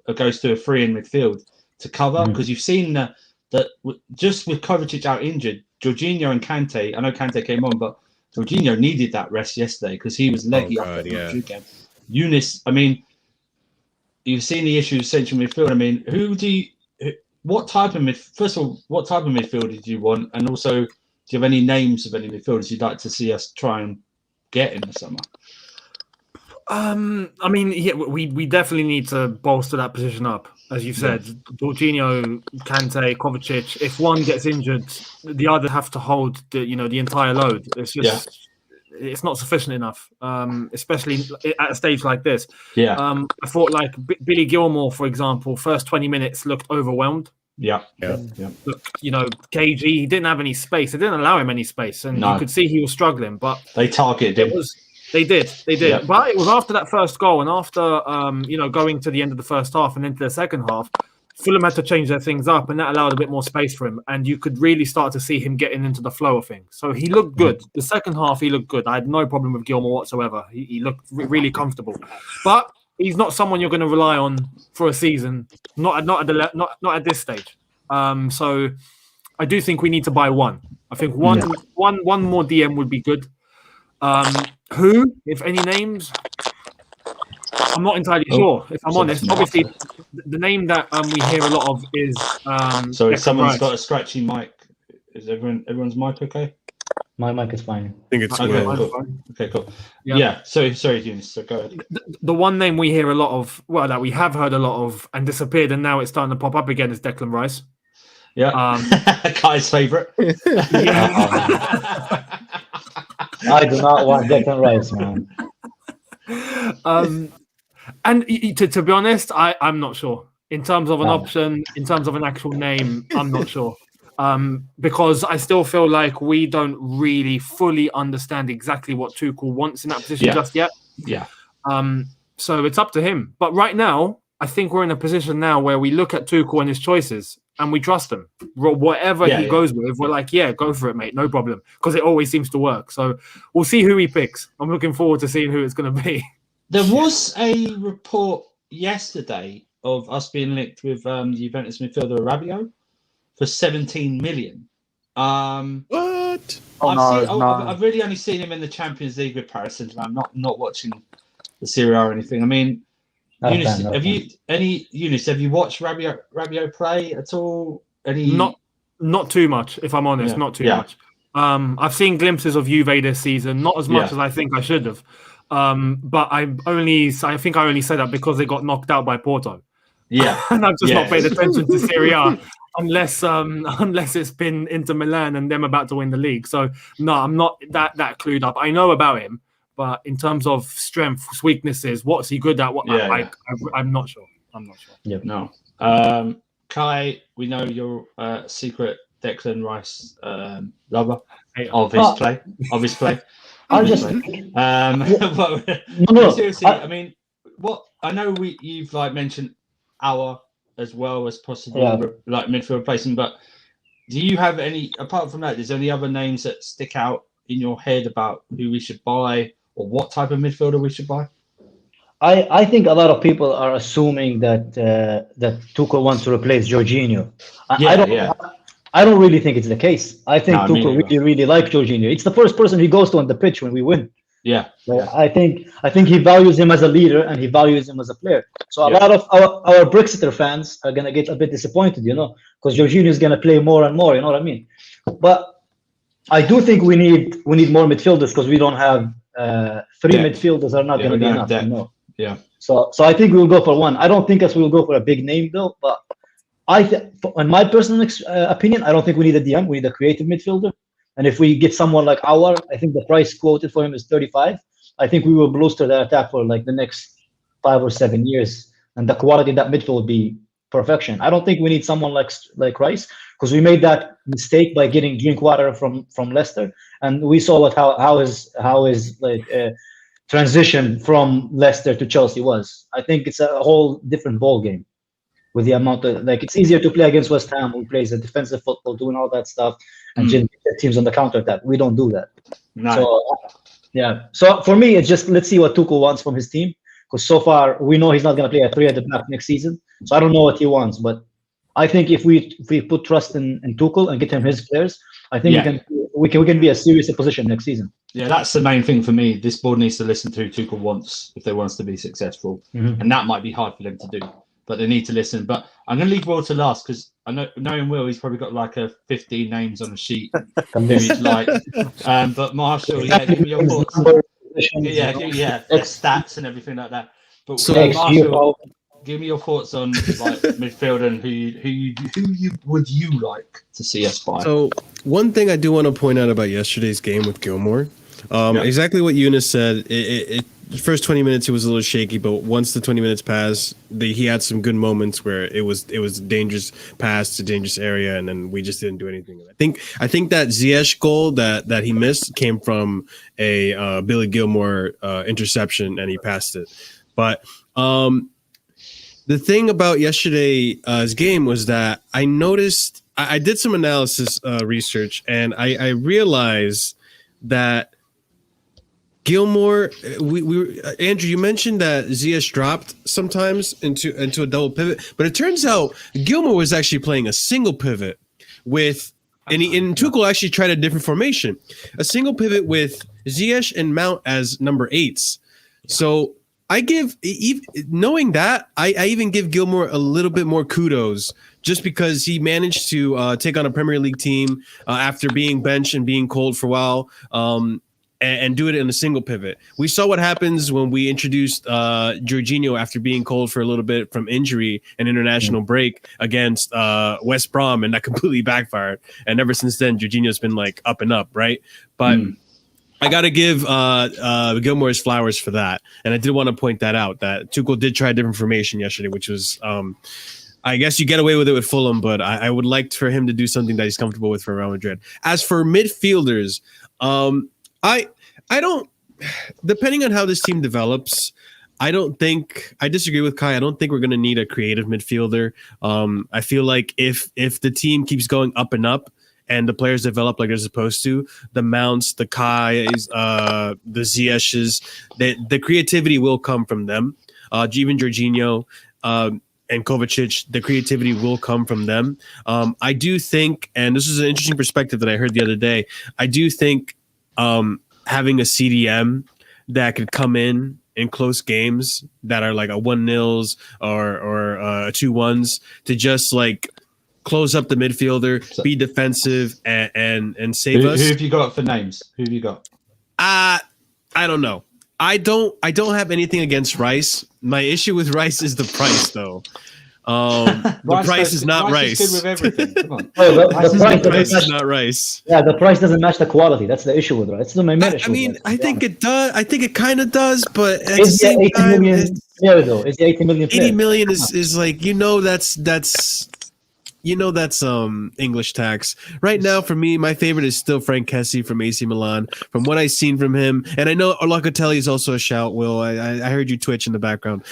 Speaker 1: a three in midfield to cover, because you've seen that just with Kovacic out injured, Jorginho and Kante. I know Kante came on, but Jorginho needed that rest yesterday because he was leggy up at the Madrid game. Younes, I mean, you've seen the issues central midfield. I mean, what type of midfielder did you want? And also, do you have any names of any midfielders you'd like to see us try and get in the summer?
Speaker 2: I mean, we definitely need to bolster that position up, as you said. Jorginho, Kante, Kovacic. If one gets injured, the other have to hold the entire load. It's just it's not sufficient enough, especially at a stage like this. I thought like Billy Gilmore, for example, first 20 minutes looked overwhelmed. Look, KG, he didn't have any space. They didn't allow him any space, and you could see he was struggling. But
Speaker 1: they targeted him.
Speaker 2: They did. But it was after that first goal and after going to the end of the first half and into the second half, Fulham had to change their things up, and that allowed a bit more space for him. And you could really start to see him getting into the flow of things. So he looked good. The second half, he looked good. I had no problem with Gilmore whatsoever. He looked really comfortable. But he's not someone you're going to rely on for a season. Not at this stage. So I do think we need to buy one. I think one more DM would be good. Who, if any names, I'm not entirely sure. If I'm honest, obviously the name that we hear a lot of is.
Speaker 1: Sorry, someone's got a scratchy mic. Is everyone's mic okay?
Speaker 3: My mic is fine.
Speaker 4: I think it's
Speaker 1: okay.
Speaker 4: good.
Speaker 1: Cool. Okay, cool. Yeah. Sorry, Younes. So go ahead.
Speaker 2: The one name we hear a lot of, that we have heard a lot of, and disappeared, and now it's starting to pop up again, is Declan Rice.
Speaker 1: Yeah. Kai's favourite.
Speaker 3: I do not want Declan Rice, man.
Speaker 2: And to be honest, I'm not sure. In terms of an option, in terms of an actual name, I'm not sure. Because I still feel like we don't really fully understand exactly what Tuchel wants in that position just yet. So it's up to him. But right now, I think we're in a position now where we look at Tuchel and his choices and we trust him. Whatever he goes with, we're like, go for it, mate. No problem. Because it always seems to work. So we'll see who he picks. I'm looking forward to seeing who it's going to be.
Speaker 1: There was a report yesterday of us being linked with the Juventus midfielder Rabiot for 17 million.
Speaker 4: What?
Speaker 1: I've really only seen him in the Champions League with Paris Saint-Germain. I'm not watching the Serie A or anything. I mean, Younes, have you watched Rabiot play at all?
Speaker 2: Not too much, if I'm honest. Not too much. I've seen glimpses of Juve this season, not as much as I think I should have. But I think I only said that because they got knocked out by Porto. And I've just not paid attention to Serie A unless it's been Inter Milan and them about to win the league. So no, I'm not that clued up. I know about him, but in terms of strengths, weaknesses, what's he good at? I'm not sure.
Speaker 1: Yep. No. Kai, we know you're a secret Declan Rice lover of his play.
Speaker 3: I'll just
Speaker 1: seriously. I mean, I know you've mentioned our as well as possible midfield replacement, but do you have any apart from that? Is there any other names that stick out in your head about who we should buy or what type of midfielder we should buy?
Speaker 3: I think a lot of people are assuming that Tuchel wants to replace Jorginho. I don't really think it's the case. I think Tuchel really likes Jorginho. It's the first person he goes to on the pitch when we win. I think he values him as a leader and he values him as a player. So a lot of our Brexiter fans are gonna get a bit disappointed, because Jorginho is gonna play more and more. You know what I mean? But I do think we need more midfielders because we don't have three midfielders are not gonna be enough. So I think we'll go for one. I don't think we'll go for a big name though. But in my personal opinion, I don't think we need a DM. We need a creative midfielder. And if we get someone like I think the price quoted for him is 35. I think we will bolster that attack for the next 5 or 7 years, and the quality of that midfield will be perfection. I don't think we need someone like Rice because we made that mistake by getting Drinkwater from Leicester, and we saw how his transition from Leicester to Chelsea was. I think it's a whole different ball game with the amount of it's easier to play against West Ham, who plays a defensive football, doing all that stuff, and just get teams on the counter attack. We don't do that.
Speaker 1: No.
Speaker 3: So yeah. So for me, it's just let's see what Tuchel wants from his team, because so far we know he's not going to play a 3 at the back next season. So I don't know what he wants, but I think if we put trust in Tuchel and get him his players, I think we can be a serious opposition next season.
Speaker 1: Yeah, that's the main thing for me. This board needs to listen to who Tuchel wants if they want us to be successful, and that might be hard for them to do. But they need to listen. But I'm going to leave Will to last, because I know, knowing Will, he's probably got like 15 names on a sheet who he'd like. But Marshall, give me your thoughts. Stats and everything like that. But Marshall, give me your thoughts on like midfield and who would you like to see us buy?
Speaker 4: So one thing I do want to point out about yesterday's game with Gilmore, exactly what Younes said. The first 20 minutes it was a little shaky, but once the 20 minutes passed, he had some good moments where it was a dangerous pass to dangerous area, and then we just didn't do anything. I think that Ziyech goal that he missed came from a Billy Gilmore interception, and he passed it. But the thing about yesterday's game was that I noticed I did some analysis research, and I realized that Gilmore, Andrew, you mentioned that Ziyech dropped sometimes into a double pivot, but it turns out Gilmore was actually playing a single pivot with, and Tuchel actually tried a different formation, a single pivot with Ziyech and Mount as number 8s. So I give, knowing that, I even give Gilmore a little bit more kudos, just because he managed to take on a Premier League team after being benched and being cold for a while. And do it in a single pivot. We saw what happens when we introduced Jorginho after being cold for a little bit from injury and international break against West Brom, and that completely backfired. And ever since then, Jorginho's been like up and up, right? But I got to give Gilmore his flowers for that. And I did want to point that out, that Tuchel did try a different formation yesterday, which was, I guess you get away with it with Fulham, but I would like for him to do something that he's comfortable with for Real Madrid. As for midfielders, I don't, depending on how this team develops, I disagree with Kai. I don't think we're going to need a creative midfielder. I feel like if the team keeps going up and up and the players develop like they're supposed to, the Mounts, the Kais, the Ziyech's, the creativity will come from them. Even Jorginho and Kovacic, the creativity will come from them. I do think, and this is an interesting perspective that I heard the other day, I do think having a CDM that could come in close games that are like a 1-0s or 2-1s to just like close up the midfielder, be defensive, and save us.
Speaker 1: Who have you got for names? Who have you got?
Speaker 4: I don't know. I don't have anything against Rice. My issue with Rice is the price, though. The price is not Rice.
Speaker 1: Is good with everything. Come on.
Speaker 4: The price is not Rice.
Speaker 3: Yeah, the price doesn't match the quality. That's the issue with Rice. That's my main issue.
Speaker 4: I mean, I think it does. I think it kind of does, but at
Speaker 3: is
Speaker 4: the same time,
Speaker 3: Is the 80 million player?
Speaker 4: 80 million is like, that's English tax. Right now, for me, my favorite is still Frank Kessie from AC Milan. From what I've seen from him, and I know Locatelli is also a shout. Will, I heard you twitch in the background,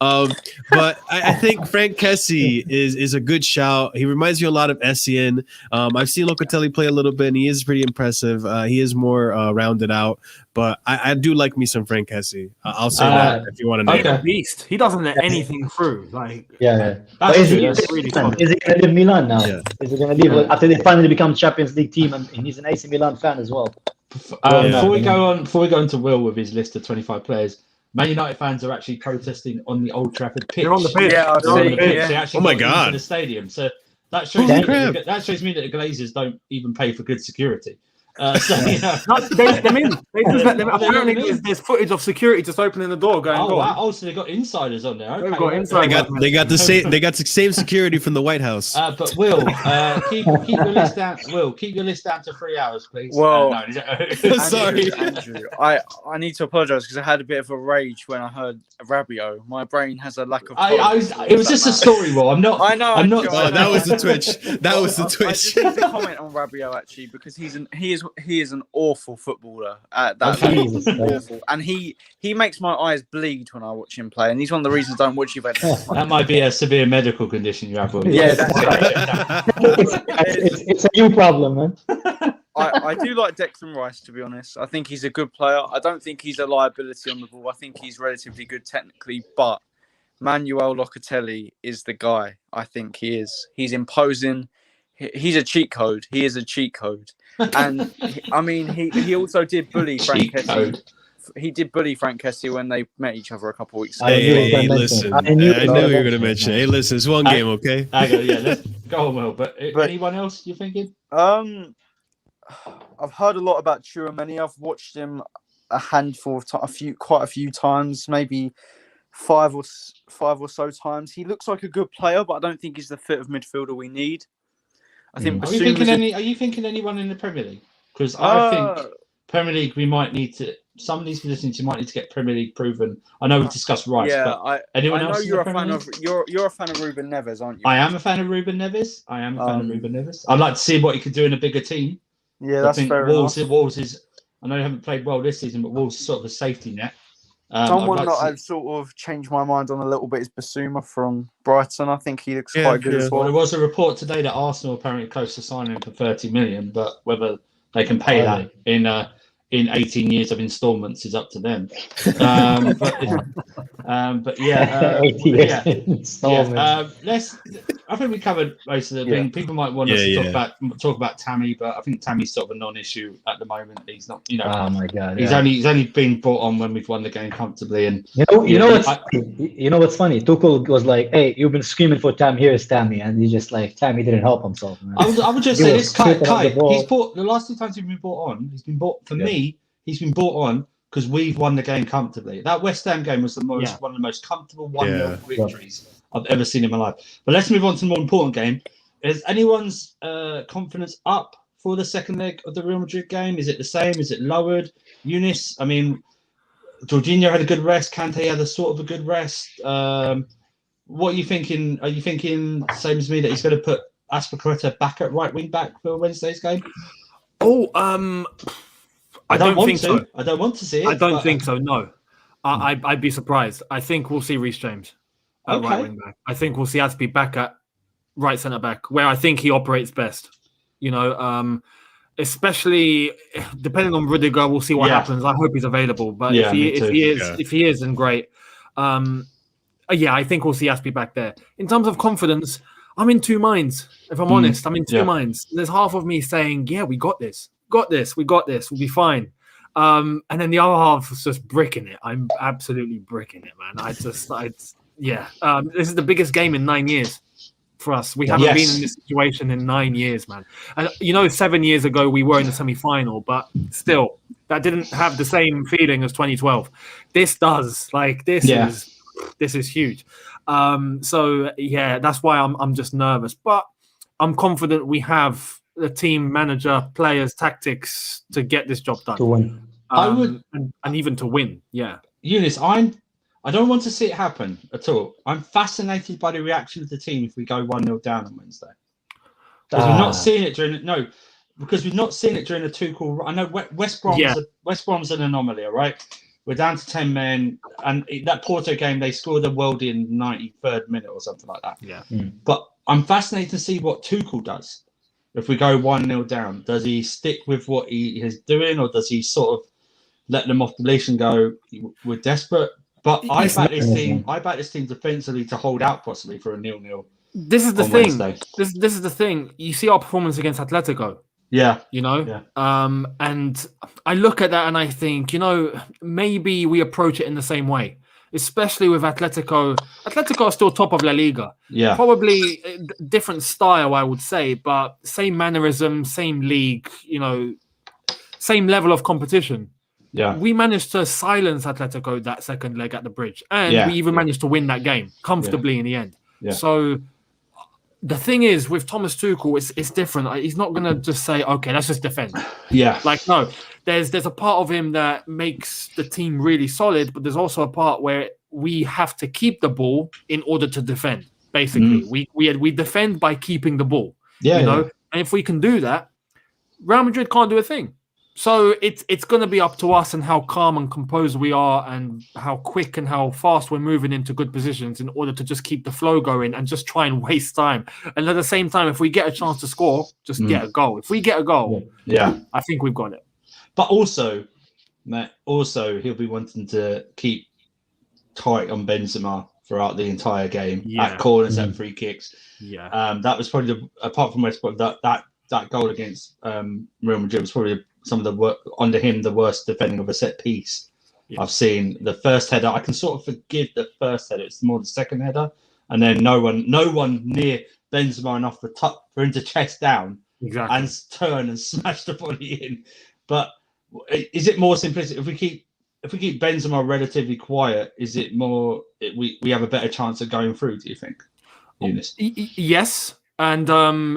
Speaker 4: but I think Frank Kessie is a good shout. He reminds me a lot of Essien. I've seen Locatelli play a little bit, and he is pretty impressive. He is more rounded out. But I do like me some Frank Kessie. I'll say that if you want to name
Speaker 2: him. Beast. He doesn't let anything through. Like,
Speaker 3: is he going to leave Milan now? Yeah. Is he going to leave after they finally become Champions League team, and he's an AC Milan fan as well?
Speaker 1: Before we go into Will with his list of 25 players, Man United fans are actually protesting on the Old Trafford pitch.
Speaker 2: They're on the pitch.
Speaker 1: Yeah, They
Speaker 4: actually oh my God!
Speaker 1: Into the stadium. So that shows me that the Glazers don't even pay for good security.
Speaker 2: They let them in. Apparently, there's footage of security just opening the door, going.
Speaker 1: So they got insiders on there. Okay.
Speaker 2: They've got insiders.
Speaker 4: They got the same security from the White House.
Speaker 1: But Will, keep your list down. Will, keep your list down to 3 hours, please.
Speaker 5: Well,
Speaker 4: sorry,
Speaker 5: Andrew. I need to apologise because I had a bit of a rage when I heard Rabiot. My brain has a lack of.
Speaker 1: It was just a story, Will. I'm not.
Speaker 4: Oh, that was the twitch. That was the twitch.
Speaker 5: I just need to comment on Rabiot actually because he is he is an awful footballer at that
Speaker 3: Jesus
Speaker 5: level.
Speaker 3: Christ.
Speaker 5: Awful. And he makes my eyes bleed when I watch him play. And he's one of the reasons I don't watch Juventus.
Speaker 1: That might be a severe medical condition you have. Will.
Speaker 3: Yeah,
Speaker 5: that's
Speaker 3: it's a new problem, man.
Speaker 5: I do like Declan Rice, to be honest. I think he's a good player. I don't think he's a liability on the ball. I think he's relatively good technically, but Manuel Locatelli is the guy. I think he is. He's imposing. He's a cheat code. He is a cheat code. And he also did bully Frank Kessie. He did bully Frank Kessie when they met each other a couple of weeks ago.
Speaker 4: Hey, listen. I knew you were going to mention. Hey, listen, it's one game, okay?
Speaker 1: Let's go on, Will. But anyone else you're thinking?
Speaker 5: I've heard a lot about Tchouaméni. I've watched him a handful of quite a few times, maybe five or so times. He looks like a good player, but I don't think he's the fit of midfielder we need. I think.
Speaker 1: Are you thinking anyone in the Premier League? Because I think Premier League we might need to. Some of these positions you might need to get Premier League proven. I know we've discussed Rice, but anyone else? I know
Speaker 5: you're a fan of Ruben Neves, aren't you?
Speaker 1: I am a fan of Ruben Neves. I'd like to see what he could do in a bigger team.
Speaker 5: Yeah, that's fair enough.
Speaker 1: Wolves is. I know they haven't played well this season, but Wolves is sort of a safety net.
Speaker 5: Someone that I've sort of changed my mind on a little bit is Basuma from Brighton. I think he looks quite good as well.
Speaker 1: There was a report today that Arsenal apparently close to signing him for 30 million, but whether they can pay that in 18 years of instalments is up to them. But yeah,
Speaker 3: 18 installments.
Speaker 1: I think we covered most of the thing. People might want us to talk about Tammy, but I think Tammy's sort of a non-issue at the moment. He's not,
Speaker 3: Oh my God!
Speaker 1: He's only been brought on when we've won the game comfortably. And
Speaker 3: you know what's funny? Tuchel was like, "Hey, you've been screaming for Tam. Here's Tammy," and he's just like, Tammy didn't help himself. Man.
Speaker 1: I would just say this, Kai. He's bought the last two times he's been bought on. He's been bought for me. He's been brought on because we've won the game comfortably. That West Ham game was one of the most comfortable 1-0 victories I've ever seen in my life. But let's move on to the more important game. Is anyone's confidence up for the second leg of the Real Madrid game? Is it the same? Is it lowered? Younes, I mean, Jorginho had a good rest. Kante had a sort of a good rest. What are you thinking? Are you thinking, same as me, that he's going to put Azpilicueta back at right wing back for Wednesday's game? I don't think so. I don't want to see it.
Speaker 2: I don't think so. No, I'd be surprised. I think we'll see Reece James at right wing back. I think we'll see Azpi back at right centre back, where I think he operates best. Especially depending on Rudiger, we'll see what happens. I hope he's available, but if he is, then great. I think we'll see Azpi back there. In terms of confidence, I'm in two minds. If I'm honest, I'm in two minds. There's half of me saying, "Yeah, we got this. We got this. We'll be fine." And then the other half is just bricking it. I'm absolutely bricking it, man. This is the biggest game in 9 years for us. We haven't been in this situation in 9 years, man. And 7 years ago we were in the semi-final, but still, that didn't have the same feeling as 2012. This does. This is huge. That's why I'm just nervous, but I'm confident we have the team, manager, players, tactics to get this job done.
Speaker 3: To win.
Speaker 2: And even to win,
Speaker 1: Younes, I don't want to see it happen at all. I'm fascinated by the reaction of the team if we go 1-0 down on Wednesday. Because we've not seen it during the Tuchel. I know West Brom's an anomaly, all right? We're down to 10 men, and that Porto game, they scored a worldie in 93rd minute or something like that.
Speaker 2: Yeah.
Speaker 1: But I'm fascinated to see what Tuchel does. If we go 1-0 down, does he stick with what he is doing, or does he sort of let them off the leash and go, we're desperate? But I back this team defensively to hold out possibly for a 0-0.
Speaker 2: This is the thing. This is the thing. You see our performance against Atletico.
Speaker 1: Yeah.
Speaker 2: And I look at that and I think, maybe we approach it in the same way. Especially with Atletico. Atletico are still top of La Liga.
Speaker 1: Yeah.
Speaker 2: Probably a different style, I would say, but same mannerism, same league, same level of competition.
Speaker 1: Yeah.
Speaker 2: We managed to silence Atletico that second leg at the Bridge. And we even managed to win that game comfortably in the end.
Speaker 1: Yeah.
Speaker 2: So the thing is, with Thomas Tuchel, it's different. He's not going to just say, okay, let's just defend.
Speaker 1: Yeah.
Speaker 2: No. There's a part of him that makes the team really solid, but there's also a part where we have to keep the ball in order to defend. Basically, we defend by keeping the ball. And if we can do that, Real Madrid can't do a thing. So it's going to be up to us and how calm and composed we are and how quick and how fast we're moving into good positions in order to just keep the flow going and just try and waste time. And at the same time, if we get a chance to score, just get a goal. If we get a goal, I think we've got it.
Speaker 1: But also, Matt, he'll be wanting to keep tight on Benzema throughout the entire game at corners and free kicks.
Speaker 2: Yeah,
Speaker 1: that was probably apart from West Brom, that goal against Real Madrid was probably some of the under him the worst defending of a set piece I've seen. The first header, I can sort of forgive the first header. It's more the second header, and then no one near Benzema enough for him to chest down and turn and smash the body in. But is it more simplistic if we keep Benzema relatively quiet? Is it more we have a better chance of going through? Do you think, Younes?
Speaker 2: Yes, and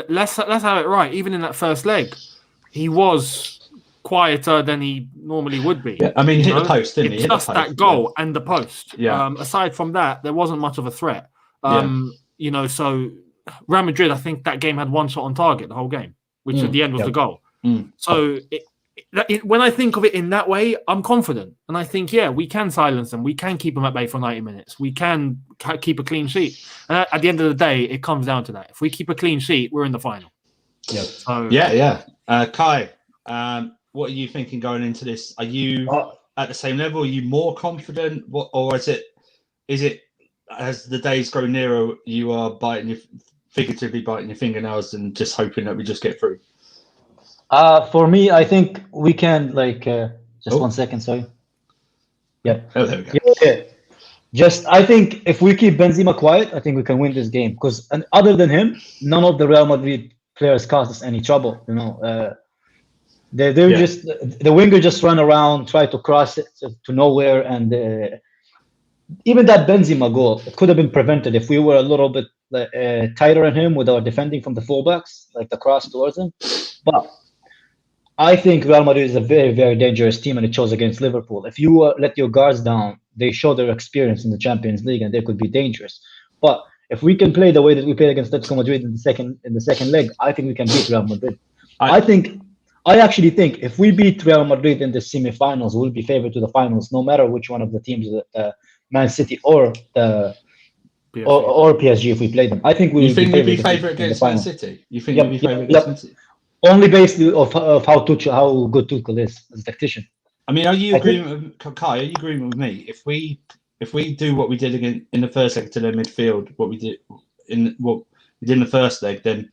Speaker 2: let's have it right. Even in that first leg, he was quieter than he normally would be.
Speaker 1: Yeah, I mean, he hit the post, didn't he?
Speaker 2: Just that goal and the post. Yeah. Aside from that, there wasn't much of a threat. So Real Madrid, I think that game had one shot on target the whole game, which at the end was the goal. So when I think of it in that way, I'm confident. And I think, we can silence them. We can keep them at bay for 90 minutes. We can keep a clean sheet. And at the end of the day, it comes down to that. If we keep a clean sheet, we're in the final.
Speaker 3: Yeah.
Speaker 2: So,
Speaker 1: Kai, what are you thinking going into this? Are you at the same level? Are you more confident? Or is it as the days grow nearer, you are figuratively biting your fingernails and just hoping that we just get through?
Speaker 3: For me, I think we can 1 second, sorry. Yeah.
Speaker 1: Oh, there we go.
Speaker 3: Yeah. I think if we keep Benzema quiet, I think we can win this game. Because other than him, none of the Real Madrid players cause us any trouble. They're just the winger just run around, try to cross it to nowhere, and even that Benzema goal, it could have been prevented if we were a little bit tighter on him with our defending from the fullbacks, like the cross towards him. But I think Real Madrid is a very, very dangerous team, and it shows against Liverpool. If you let your guards down, they show their experience in the Champions League, and they could be dangerous. But if we can play the way that we played against Atletico Madrid in the second leg, I think we can beat Real Madrid. I actually think if we beat Real Madrid in the semi-finals, we'll be favored to the finals, no matter which one of the teams, Man City or the PSG. Or PSG, if we play them. I think we.
Speaker 1: You think we'd be favourite against Man City? You think we'd be favourite against Man City?
Speaker 3: Only based of how good Tuchel is as a tactician.
Speaker 1: I mean, are you agreeing with Kai? Are you agreeing with me? If we do what we did again in the first leg to their midfield, what we did in the first leg, then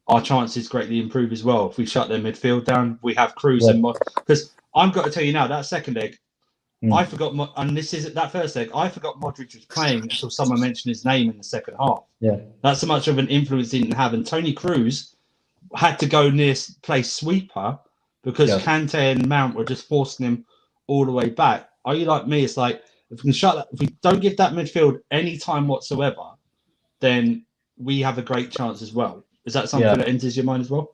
Speaker 1: our chances greatly improve as well. If we shut their midfield down, we have Cruz and because I've got to tell you now that second leg, I forgot, and this is that first leg, I forgot Modric was playing until someone mentioned his name in the second half.
Speaker 3: Yeah,
Speaker 1: that's so much of an influence he didn't have, and Tony Cruz had to go play sweeper because Kante and Mount were just forcing him all the way back. Are you like me? It's like if we don't give that midfield any time whatsoever, then we have a great chance as well. Is that something that enters your mind as well?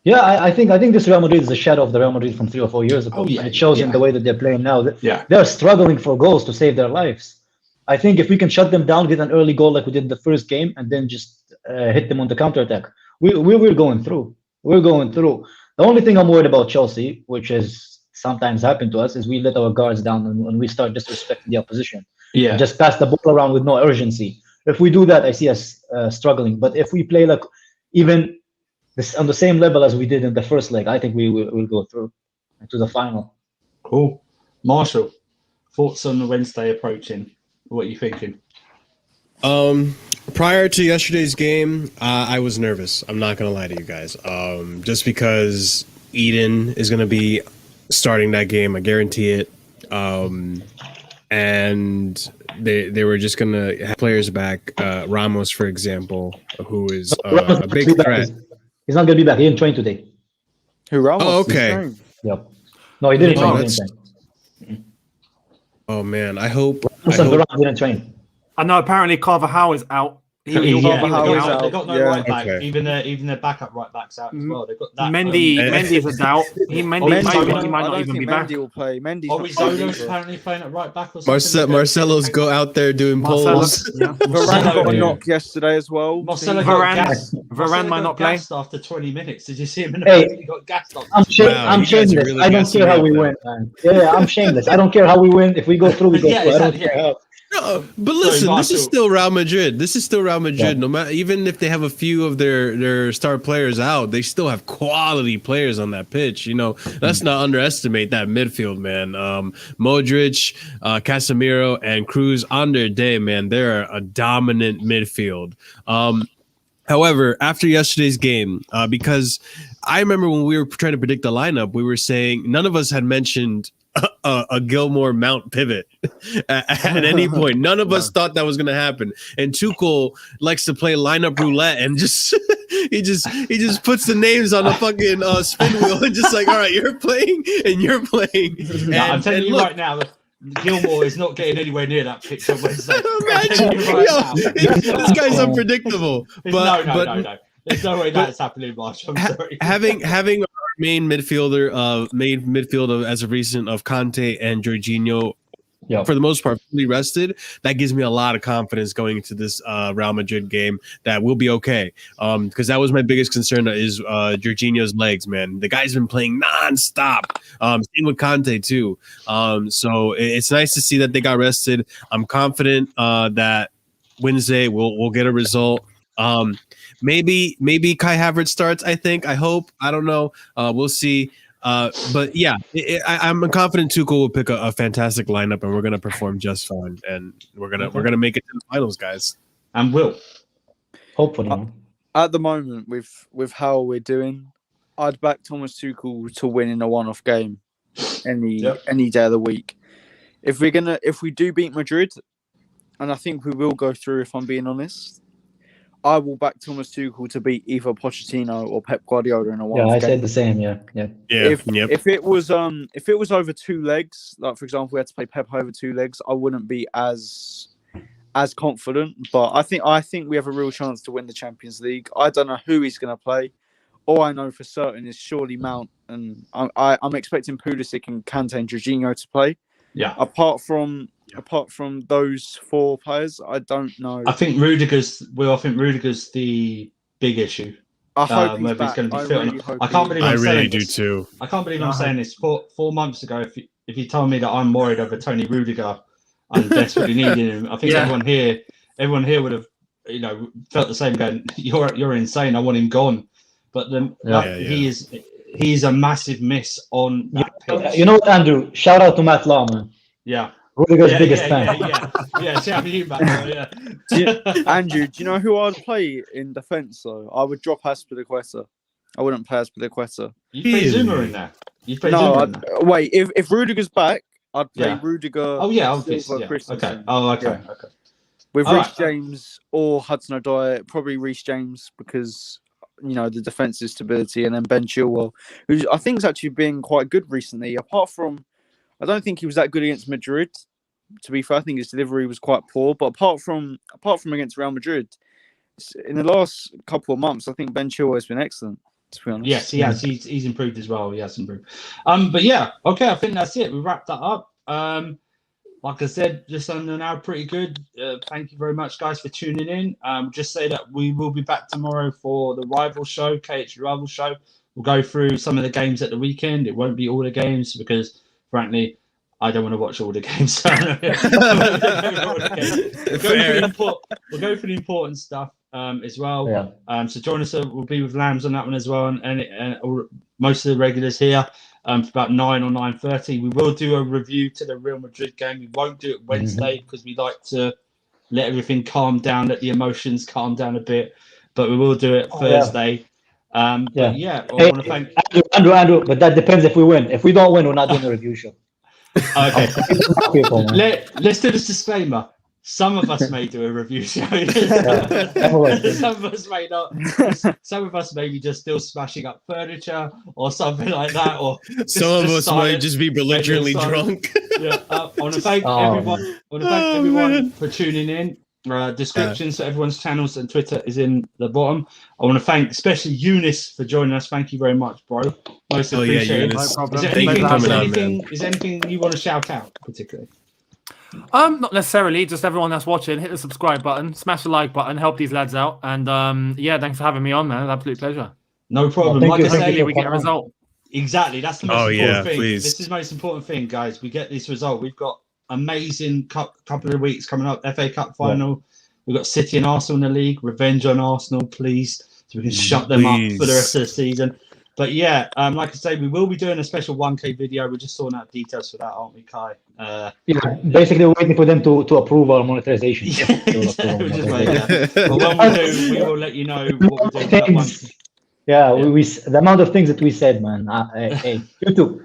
Speaker 3: Yeah, I think this Real Madrid is a shadow of the Real Madrid from 3 or 4 years ago. And it shows in the way that they're playing now. They're struggling for goals to save their lives. I think if we can shut them down, get an early goal like we did in the first game, and then just hit them on the counterattack, we're going through. We're going through. The only thing I'm worried about Chelsea, which has sometimes happened to us, is we let our guards down and we start disrespecting the opposition. Yeah, just pass the ball around with no urgency. If we do that, I see us struggling. But if we play like even this on the same level as we did in the first leg, I think we will go through to the final.
Speaker 1: Cool. Marshall, thoughts on the Wednesday approaching? What are you thinking?
Speaker 4: Prior to yesterday's game, I was nervous. I'm not going to lie to you guys. Just because Eden is going to be starting that game, I guarantee it. And they were just going to have players back. Ramos, for example, who is a big threat.
Speaker 3: He's not going to be back. He didn't train today.
Speaker 5: Who, Ramos?
Speaker 4: Oh, okay.
Speaker 3: Yep. No, he didn't train.
Speaker 4: Oh, man. I hope
Speaker 3: Ramos didn't train.
Speaker 2: I know apparently Carvajal is out He'll
Speaker 1: Yeah,
Speaker 2: be
Speaker 1: they
Speaker 2: out.
Speaker 1: got, they got no
Speaker 5: Yeah.
Speaker 1: right back.
Speaker 4: Okay.
Speaker 1: Even their backup right backs out as well. They've got that.
Speaker 2: Mendy's a doubt. Mendy might
Speaker 5: I
Speaker 2: not
Speaker 5: don't
Speaker 2: even
Speaker 5: think
Speaker 2: be back.
Speaker 5: Mendy will play. Mendy's not
Speaker 1: Orizola
Speaker 5: playing
Speaker 1: is
Speaker 5: either.
Speaker 1: apparently playing at right back or something.
Speaker 4: Marcelo's go out there doing
Speaker 2: Marcelo,
Speaker 4: polls.
Speaker 2: yeah.
Speaker 5: Varane got a
Speaker 3: Yeah.
Speaker 5: knock yesterday as well.
Speaker 1: Marcelo
Speaker 2: Varane-
Speaker 1: got gassed.
Speaker 2: Varane might not play.
Speaker 1: Gassed after 20 minutes. Did you see him in the
Speaker 3: Hey,
Speaker 1: He got gassed off.
Speaker 3: I'm
Speaker 4: Wow, you guys are
Speaker 3: shameless.
Speaker 4: really
Speaker 3: I don't
Speaker 4: gassing
Speaker 3: care
Speaker 4: me
Speaker 3: how
Speaker 4: up
Speaker 3: we
Speaker 4: now.
Speaker 3: win, man. Yeah, I'm shameless. I don't care how we win. If we go through, we go
Speaker 1: Yeah,
Speaker 3: through. I don't
Speaker 1: exactly,
Speaker 3: care how.
Speaker 4: No, but
Speaker 1: Sorry,
Speaker 4: listen, this
Speaker 1: Marshall.
Speaker 4: is still Real Madrid. This is still Real Madrid.
Speaker 3: Yeah.
Speaker 4: No matter, even if they have a few of their star players out, they still have quality players on that pitch. You know, let's not underestimate that midfield, man. Modric, Casemiro, and Cruz on their day, man. They're a dominant midfield. However, after yesterday's game, because I remember when we were trying to predict the lineup, we were saying none of us had mentioned a Gilmore Mount pivot at any point. None of us thought that was going to happen. And Tuchel likes to play lineup roulette and just he just puts the names on a fucking spin wheel and just like, all right, you're playing and you're playing.
Speaker 1: No, I'm telling you
Speaker 4: look,
Speaker 1: right now, Gilmore is not getting anywhere near that pitch on Wednesday.
Speaker 4: imagine, this guy's unpredictable.
Speaker 1: No.
Speaker 4: But
Speaker 1: There's no way that's happening, Marsh. I'm sorry.
Speaker 4: having our main midfielder as of recent of Conte and Jorginho,
Speaker 3: Yeah.
Speaker 4: for the most part fully rested, that gives me a lot of confidence going into this Real Madrid game that we'll be okay. Because that was my biggest concern is Jorginho's legs, man. The guy's been playing nonstop. Same with Conte too. So it's nice to see that they got rested. I'm confident that Wednesday we'll get a result. Maybe Kai Havertz starts. I hope. I don't know. We'll see. But yeah, I'm confident Tuchel will pick a fantastic lineup, and we're gonna perform just fine, and we're gonna make it to the finals, guys.
Speaker 1: And will.
Speaker 3: Hopefully. man.
Speaker 5: At the moment, with how we're doing, I'd back Thomas Tuchel to win in a one-off game any day of the week. If we do beat Madrid, and I think we will go through, if I'm being honest, I will back Thomas Tuchel to beat either Pochettino or Pep Guardiola in a one-off
Speaker 3: Yeah, I
Speaker 5: game.
Speaker 3: said the same. Yeah.
Speaker 5: If it was over two legs, like for example, we had to play Pep over two legs, I wouldn't be as confident. But I think we have a real chance to win the Champions League. I don't know who he's going to play. All I know for certain is surely Mount, and I'm expecting Pulisic and Kante and Jorginho to play.
Speaker 1: Yeah.
Speaker 5: Apart from those four players, I don't know.
Speaker 1: I think Rudiger's the big issue.
Speaker 5: I hope he's
Speaker 1: Whether
Speaker 5: back.
Speaker 1: going to be
Speaker 5: I
Speaker 1: fit or
Speaker 5: really
Speaker 1: not.
Speaker 5: hope
Speaker 1: I can't believe I'm saying this.
Speaker 4: too.
Speaker 1: I can't believe I'm saying this. 4 months ago, if you told me that I'm worried over Tony Rudiger and desperately needing him, I think everyone here would have, felt the same. Going, you're insane. I want him gone. But then he's a massive miss on that pitch.
Speaker 3: You know what, Andrew? Shout out to Matt Law, man.
Speaker 1: Yeah.
Speaker 3: Rudiger's biggest fan.
Speaker 1: Yeah. Shout out to you, Matt. Yeah.
Speaker 5: Andrew, do you know who I'd play in defence though? I would drop Azpilicueta. I wouldn't play Azpilicueta.
Speaker 1: You play Zuma in there.
Speaker 5: Wait. If Rudiger's back, I'd play Rudiger.
Speaker 1: Oh yeah, obviously.
Speaker 5: Silva,
Speaker 1: Yeah.
Speaker 5: Christensen.
Speaker 1: Okay. Oh, okay.
Speaker 5: Yeah.
Speaker 1: Okay.
Speaker 5: With
Speaker 1: All
Speaker 5: Reece
Speaker 1: right.
Speaker 5: James or Hudson-Odoi, probably Reece James because the defensive stability, and then Ben Chilwell, who I think has actually been quite good recently. Apart from, I don't think he was that good against Madrid. To be fair, I think his delivery was quite poor. But apart from against Real Madrid, in the last couple of months, I think Ben Chilwell has been excellent. To be honest,
Speaker 1: Yes, he has. He's improved as well. He has improved. But yeah, okay. I think that's it. We wrapped that up. Like I said, just under now, pretty good. Thank you very much, guys, for tuning in. Just say that we will be back tomorrow for the Rival Show, KH Rival Show. We'll go through some of the games at the weekend. It won't be all the games because, frankly, I don't want to watch all the games. We'll go for the important stuff as well.
Speaker 3: Yeah.
Speaker 1: So join us. We'll be with Lambs on that one as well, and most of the regulars here. For about 9 or 9:30, we will do a review to the Real Madrid game. We won't do it Wednesday because we like to let everything calm down, let the emotions calm down a bit. But we will do it Thursday. But yeah, I want to thank
Speaker 3: Andrew. But that depends if we win. If we don't win, we're not doing a review show.
Speaker 1: Okay. Let's do this disclaimer. Some of us may do a review show. Some of us may not. Some of us may be just still smashing up furniture or something like that. Or
Speaker 4: some of us might just be belligerently drunk.
Speaker 1: I want to thank everyone. For tuning in. Descriptions for everyone's channels and Twitter is in the bottom. I want to thank especially Younes for joining us. Thank you very much, bro. Most appreciated.
Speaker 2: No problem.
Speaker 1: Is there anything you want to shout out particularly?
Speaker 2: Not necessarily. Just everyone that's watching, hit the subscribe button, smash the like button, help these lads out, and thanks for having me on, man. An absolute pleasure.
Speaker 1: No problem.
Speaker 3: Well,
Speaker 1: like I say,
Speaker 2: we get a result.
Speaker 1: Exactly. That's the most important thing.
Speaker 4: Please.
Speaker 1: This is the most important thing, guys. We get this result. We've got amazing couple of weeks coming up. FA Cup final. We've got City and Arsenal in the league. Revenge on Arsenal, please, so we can shut them up for the rest of the season. But yeah, like I say, we will be doing a special 1K video. We're just sorting out details for that, aren't we, Kai?
Speaker 3: Basically, we're waiting for them to approve our monetization.
Speaker 1: But when we do, we will let you know what we're doing for that one.
Speaker 3: Yeah, we the amount of things that we said, man. Hey, you too.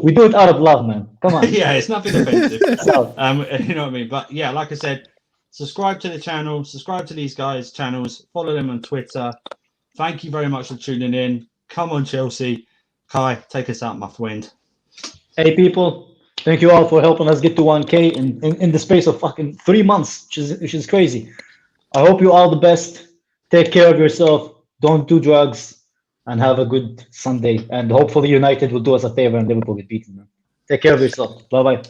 Speaker 3: We do it out of love, man. Come on.
Speaker 1: Yeah, it's nothing offensive.
Speaker 3: So,
Speaker 1: you know what I mean? But yeah, like I said, subscribe to the channel, subscribe to these guys' channels, follow them on Twitter. Thank you very much for tuning in. Come on, Chelsea. Kai, take us out, my friend.
Speaker 3: hey, people. Thank you all for helping us get to 1K in the space of fucking 3 months, which is crazy. I hope you all the best. Take care of yourself. Don't do drugs, and have a good Sunday. And hopefully United will do us a favor and Liverpool will beat them. Take care of yourself. Bye-bye.